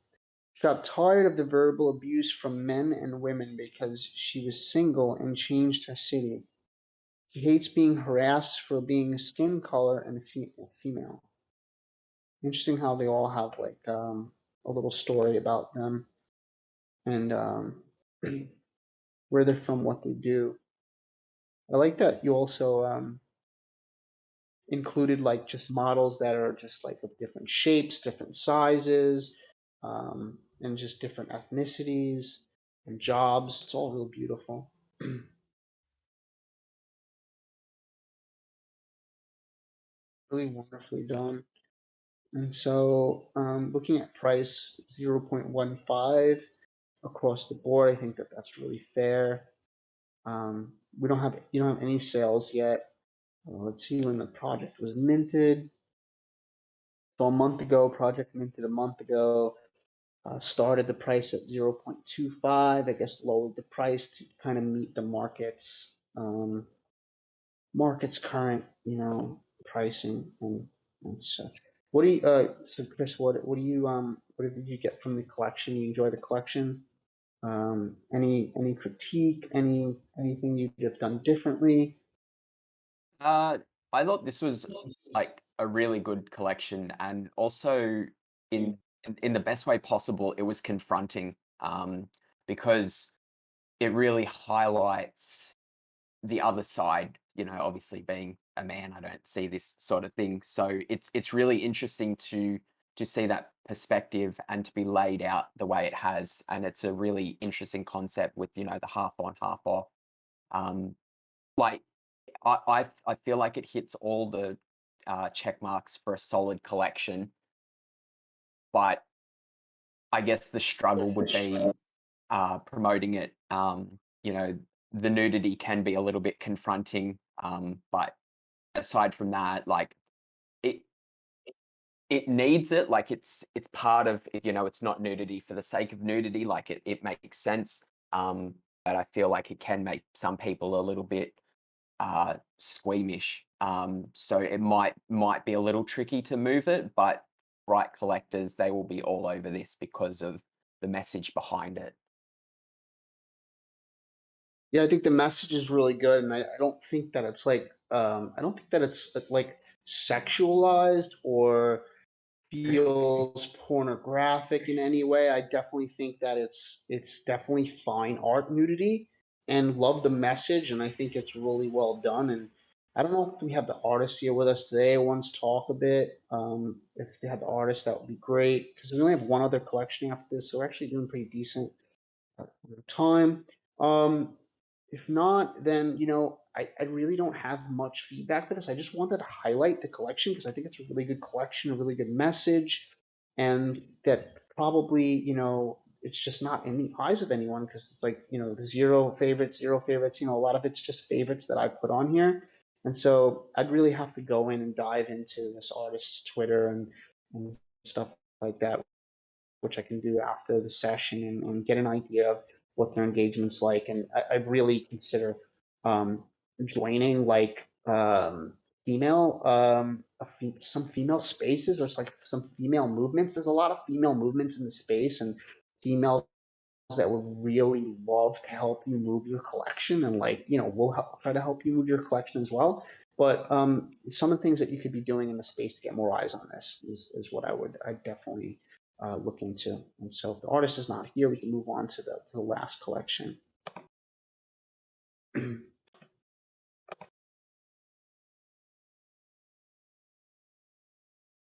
she got tired of the verbal abuse from men and women because she was single and changed her city. She hates being harassed for being skin color and female. Interesting how they all have like a little story about them, and where they're from, what they do. I like that you also included like just models that are just like of different shapes, different sizes, and just different ethnicities and jobs. It's all real beautiful. Really wonderfully done. And so, looking at price, 0.15 across the board, I think that that's really fair. You don't have any sales yet. Let's see when the project was minted. So a month ago, project minted a month ago. Started the price at 0.25. I guess lowered the price to kind of meet the market's current, pricing and such. What do you so Chris, what did you get from the collection? You enjoy the collection? Any critique? Anything you'd have done differently? I thought this was like a really good collection, and also in the best way possible, it was confronting, because it really highlights the other side. Obviously being a man, I don't see this sort of thing, so it's really interesting to see that perspective and to be laid out the way it has, and it's a really interesting concept with the half on, half off. Like I feel like it hits all the check marks for a solid collection, but I guess the struggle would be promoting it. The nudity can be a little bit confronting, but aside from that, like it it needs it. Like it's part of it's not nudity for the sake of nudity. Like it makes sense, but I feel like it can make some people a little bit squeamish. So it might be a little tricky to move it, but right collectors, they will be all over this because of the message behind it. Yeah, I think the message is really good, and I don't think that it's like I don't think that it's like sexualized or feels pornographic in any way. I definitely think that it's definitely fine art nudity, and love the message, and I think it's really well done. And I don't know if we have the artist here with us today. I want to talk a bit. If they have the artist, that would be great, because we only have one other collection after this, so we're actually doing pretty decent time. If not, then I really don't have much feedback for this. I just wanted to highlight the collection because I think it's a really good collection, a really good message. and that probably, you know, it's just not in the eyes of anyone because it's like, you know, the zero favorites, you know, a lot of it's just favorites that I put on here. And so I'd really have to go in and dive into this artist's Twitter and stuff like that, which I can do after the session and get an idea of what their engagement's like. And I really consider joining like female some female spaces or like some female movements. There's a lot of female movements in the space and females that would really love to help you move your collection, and like, you know, we'll try to help you move your collection as well. But some of the things that you could be doing in the space to get more eyes on this is what I definitely look into. And so if the artist is not here, we can move on to the last collection.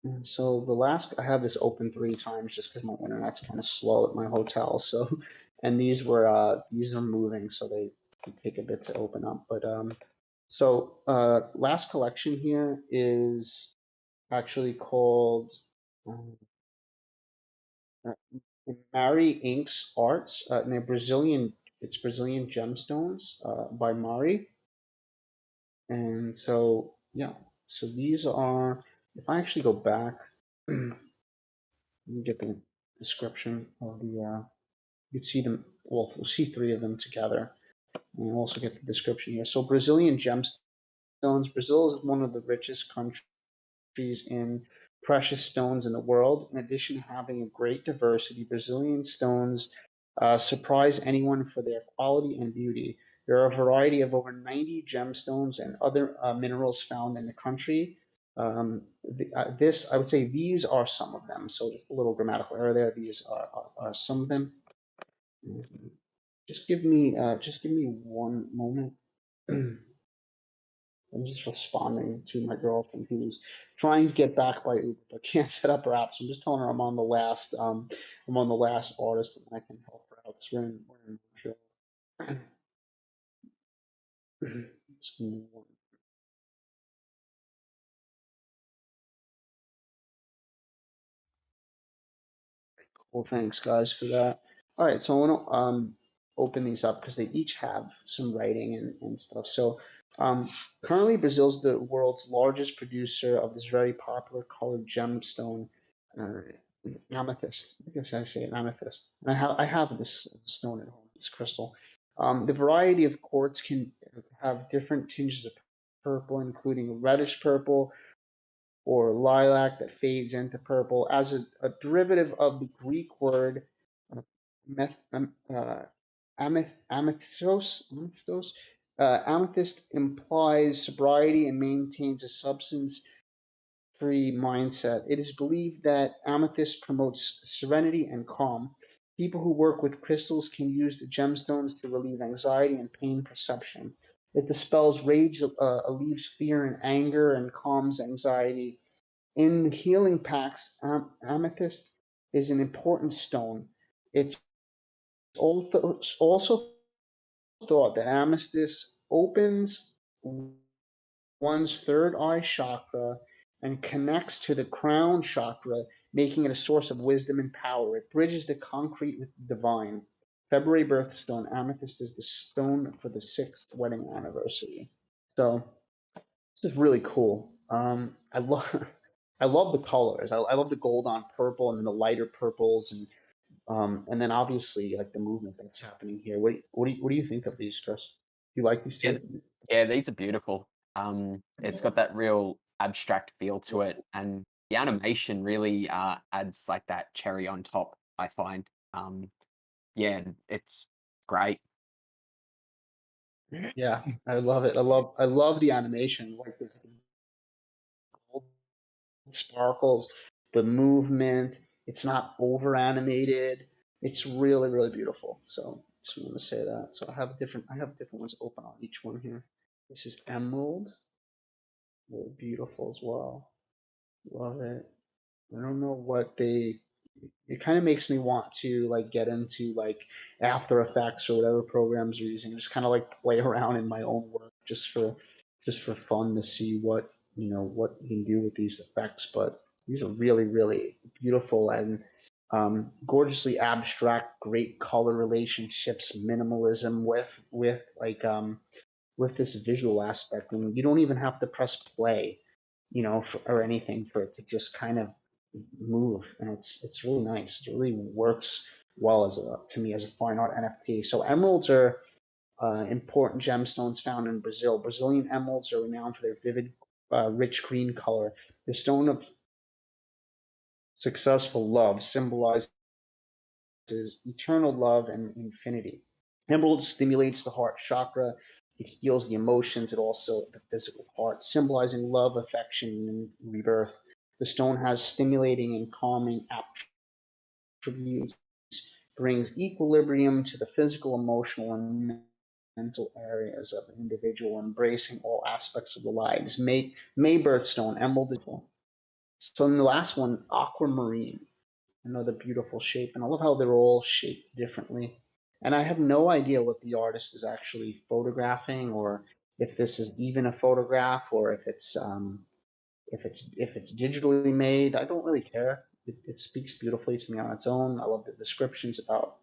And so the last, I have this open 3 times just because my internet's kind of slow at my hotel. So, and these are moving, so they take a bit to open up. But so last collection here is actually called Mari Inks Arts, and they're Brazilian. It's Brazilian gemstones by Mari. And so yeah, so these are. If I actually go back. You get the description of the, you can see them, well, we'll see 3 of them together. And you also get the description here. So Brazilian gemstones. Brazil is one of the richest countries in precious stones in the world. In addition to having a great diversity, Brazilian stones surprise anyone for their quality and beauty. There are a variety of over 90 gemstones and other minerals found in the country. This, I would say, these are some of them. So just a little grammatical error there. These are some of them. Just give me 1 moment. I'm just responding to my girlfriend who's trying to get back by Uber but can't set up her app. So I'm just telling her I'm on the last artist and I can help her out because we're in Montreal. Just give me one. Well, thanks guys for that. All right, so I want to open these up because they each have some writing and stuff. So currently Brazil's the world's largest producer of this very popular colored gemstone, amethyst. I guess I say amethyst. And I have this stone at home, this crystal. The variety of quartz can have different tinges of purple, including reddish purple, or lilac that fades into purple. As a derivative of the Greek word amethystos, amethyst implies sobriety and maintains a substance-free mindset. It is believed that amethyst promotes serenity and calm. People who work with crystals can use the gemstones to relieve anxiety and pain perception. It dispels rage, relieves fear and anger, and calms anxiety. In the healing packs, amethyst is an important stone. It's also thought that amethyst opens one's third eye chakra and connects to the crown chakra, making it a source of wisdom and power. It bridges the concrete with the divine. February birthstone, amethyst is the stone for the 6th wedding anniversary. So this is really cool. I love I love the colors. I love the gold on purple and then the lighter purples and then obviously like the movement that's happening here. What do you think of these, Chris? Do you like these Yeah, too? yeah, these are beautiful. It's got that real abstract feel to it, and the animation really adds like that cherry on top, I find. Yeah, it's great. Yeah, I love it. I love the animation, like the gold sparkles, the movement. It's not over animated. It's really, really beautiful. So just want to say that. So I have different ones open on each one here. This is emerald. Really beautiful as well. Love it. I don't know what they. It kind of makes me want to like get into like After Effects or whatever programs you're using. Just kind of like play around in my own work just for fun to see what you can do with these effects. But These are really, really beautiful and gorgeously abstract, great color relationships, minimalism with this visual aspect. I mean, you don't even have to press play, or anything for it to just kind of move, and it's really nice. It really works well to me as a fine art NFT. So emeralds are important gemstones found in Brazil. Brazilian emeralds are renowned for their vivid, rich green color. The stone of successful love symbolizes eternal love and infinity. Emerald stimulates the heart chakra. It heals the emotions. It also the physical part, symbolizing love, affection, and rebirth. The stone has stimulating and calming attributes, brings equilibrium to the physical, emotional, and mental areas of an individual, embracing all aspects of the lives. May birthstone, emerald is one. So in the last one, aquamarine, another beautiful shape. And I love how they're all shaped differently. And I have no idea what the artist is actually photographing, or if this is even a photograph, or if it's digitally made. I don't really care. It speaks beautifully to me on its own. I love the descriptions about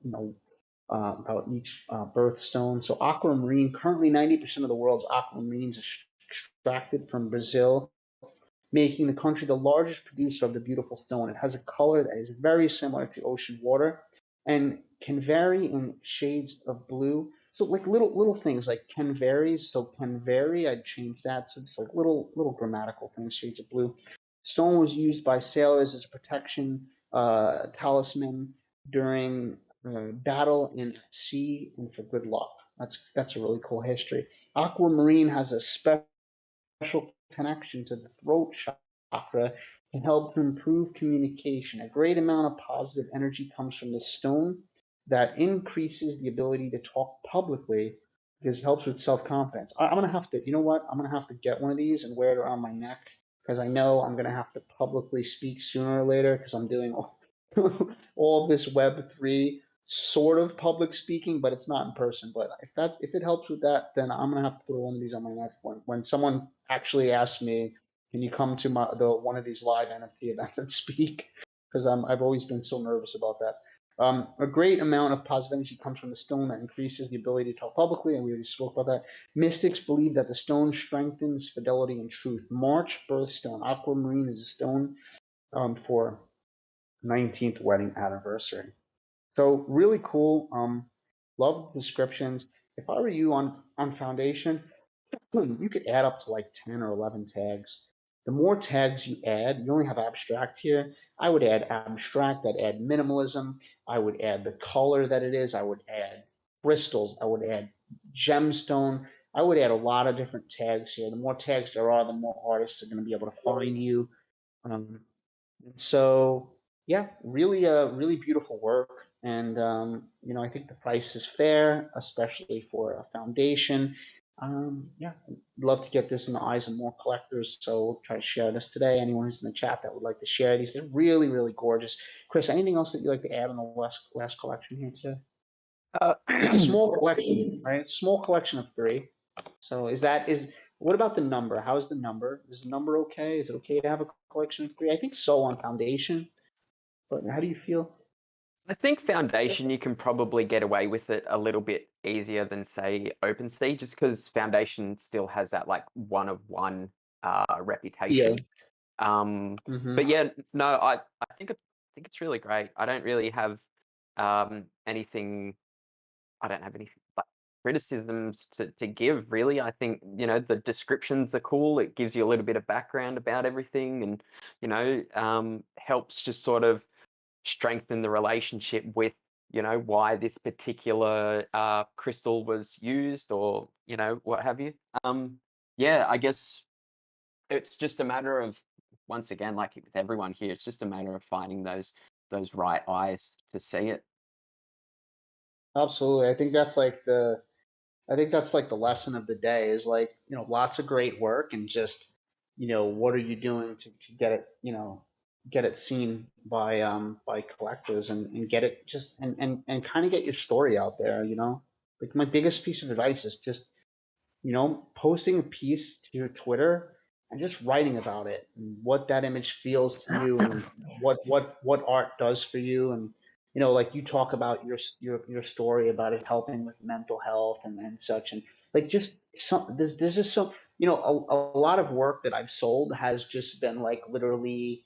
about each birthstone. So aquamarine, currently 90% of the world's aquamarines are extracted from Brazil, making the country the largest producer of the beautiful stone. It has a color that is very similar to ocean water and can vary in shades of blue. So like little things like can vary. So can vary, I'd change that. So it's like little grammatical things, shades of blue. Stone was used by sailors as a protection talisman during battle in sea and for good luck. That's a really cool history. Aquamarine has a special connection to the throat chakra, can help to improve communication. A great amount of positive energy comes from this stone that increases the ability to talk publicly because it helps with self-confidence. I'm gonna have to, you know what? I'm gonna have to get one of these and wear it around my neck because I know I'm gonna have to publicly speak sooner or later because I'm doing all of this Web3 sort of public speaking, but it's not in person. But if it helps with that, then I'm gonna have to throw one of these on my neck when someone actually asks me, "Can you come to one of these live NFT events and speak?" Because I've always been so nervous about that. A great amount of positive energy comes from the stone that increases the ability to talk publicly, and we already spoke about that. Mystics believe that the stone strengthens fidelity and truth. March birthstone, aquamarine is a stone for 19th wedding anniversary. So really cool. Love the descriptions. If I were you on Foundation, you could add up to like 10 or 11 tags. The more tags you add, you only have abstract here. I would add abstract, I'd add minimalism, I would add the color that it is, I would add crystals, I would add gemstone, I would add a lot of different tags here. The more tags there are, the more artists are going to be able to find you. And so, yeah, really beautiful work. And, I think the price is fair, especially for a foundation. Yeah, I'd love to get this in the eyes of more collectors. So we'll try to share this today. Anyone who's in the chat that would like to share these, they're really gorgeous. Chris, anything else that you'd like to add on the last collection here today? It's a small collection, right? It's a small collection of 3. So what about the number? How's the number? Is the number okay? Is it okay to have a collection of 3? I think so on Foundation. But how do you feel? I think Foundation, you can probably get away with it a little bit easier than, say, OpenSea, just because Foundation still has that like one-of-one reputation. But yeah, no, I think it's really great. I don't really have anything. I don't have any like criticisms to give, really. I think the descriptions are cool. It gives you a little bit of background about everything, and helps just sort of strengthen the relationship with why this particular crystal was used, or what have you. Yeah, I guess it's just a matter of, once again, like with everyone here, it's just a matter of finding those right eyes to see it. Absolutely. I think that's like the lesson of the day is like, lots of great work and just, what are you doing to get it, get it seen by collectors and get it just and kind of get your story out there, Like my biggest piece of advice is just, posting a piece to your Twitter and just writing about it and what that image feels to you and what art does for you. And like you talk about your story about it helping with mental health and such, and like just there's just so a lot of work that I've sold has just been like literally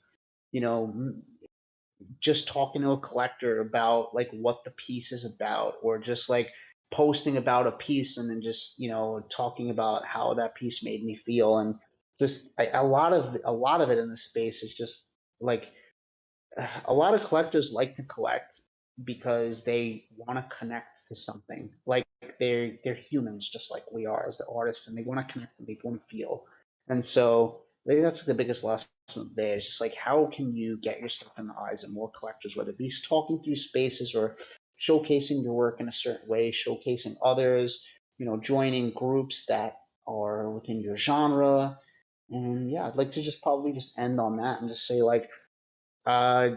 just talking to a collector about like what the piece is about, or just like posting about a piece and then just talking about how that piece made me feel. And just a lot of it in the space is just like a lot of collectors like to collect because they want to connect to something. Like they're humans just like we are as the artists, and they want to connect and they want to feel. And so I think that's the biggest lesson there is just like how can you get your stuff in the eyes of more collectors, whether it be talking through spaces or showcasing your work in a certain way, showcasing others, joining groups that are within your genre. And yeah, I'd like to just probably just end on that and just say uh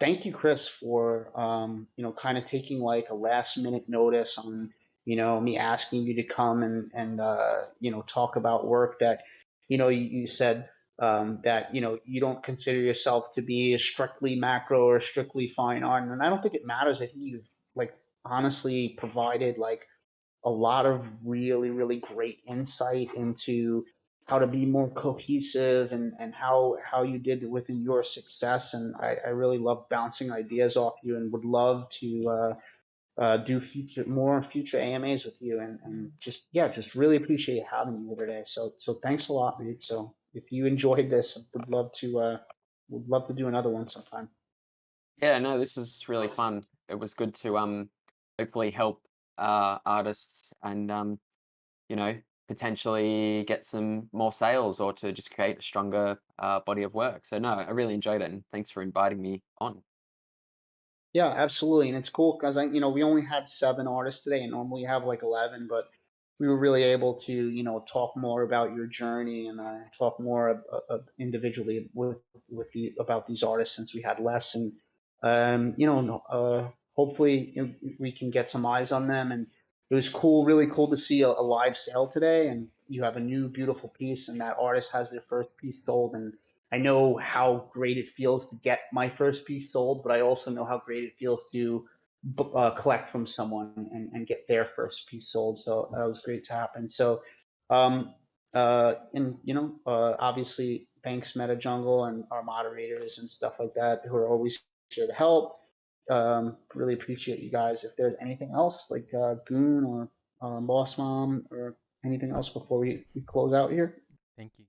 thank you, Chris, for kind of taking like a last minute notice on me asking you to come and talk about work that you said that you don't consider yourself to be a strictly macro or strictly fine art, and I don't think it matters. I think you've like honestly provided like a lot of really, really great insight into how to be more cohesive and how you did within your success. And I really love bouncing ideas off you and would love to do more future AMAs with you. And just really appreciate having you here today. So thanks a lot, mate. So if you enjoyed this, would love to do another one sometime. Yeah, no, this was really fun. It was good to hopefully help artists and potentially get some more sales or to just create a stronger body of work. So no, I really enjoyed it, and thanks for inviting me on. Yeah, absolutely. And it's cool because we only had 7 artists today, and normally you have like 11, but we were really able to, talk more about your journey and talk more individually about these artists since we had less. And, hopefully we can get some eyes on them. And it was cool, really cool to see a live sale today. And you have a new, beautiful piece, and that artist has their first piece sold. And I know how great it feels to get my first piece sold, but I also know how great it feels to collect from someone and get their first piece sold. So that was great to happen. So, obviously, thanks Jungle and our moderators and stuff like that who are always here to help. Really appreciate you guys. If there's anything else, like Goon or Boss Mom or anything else before we close out here. Thank you.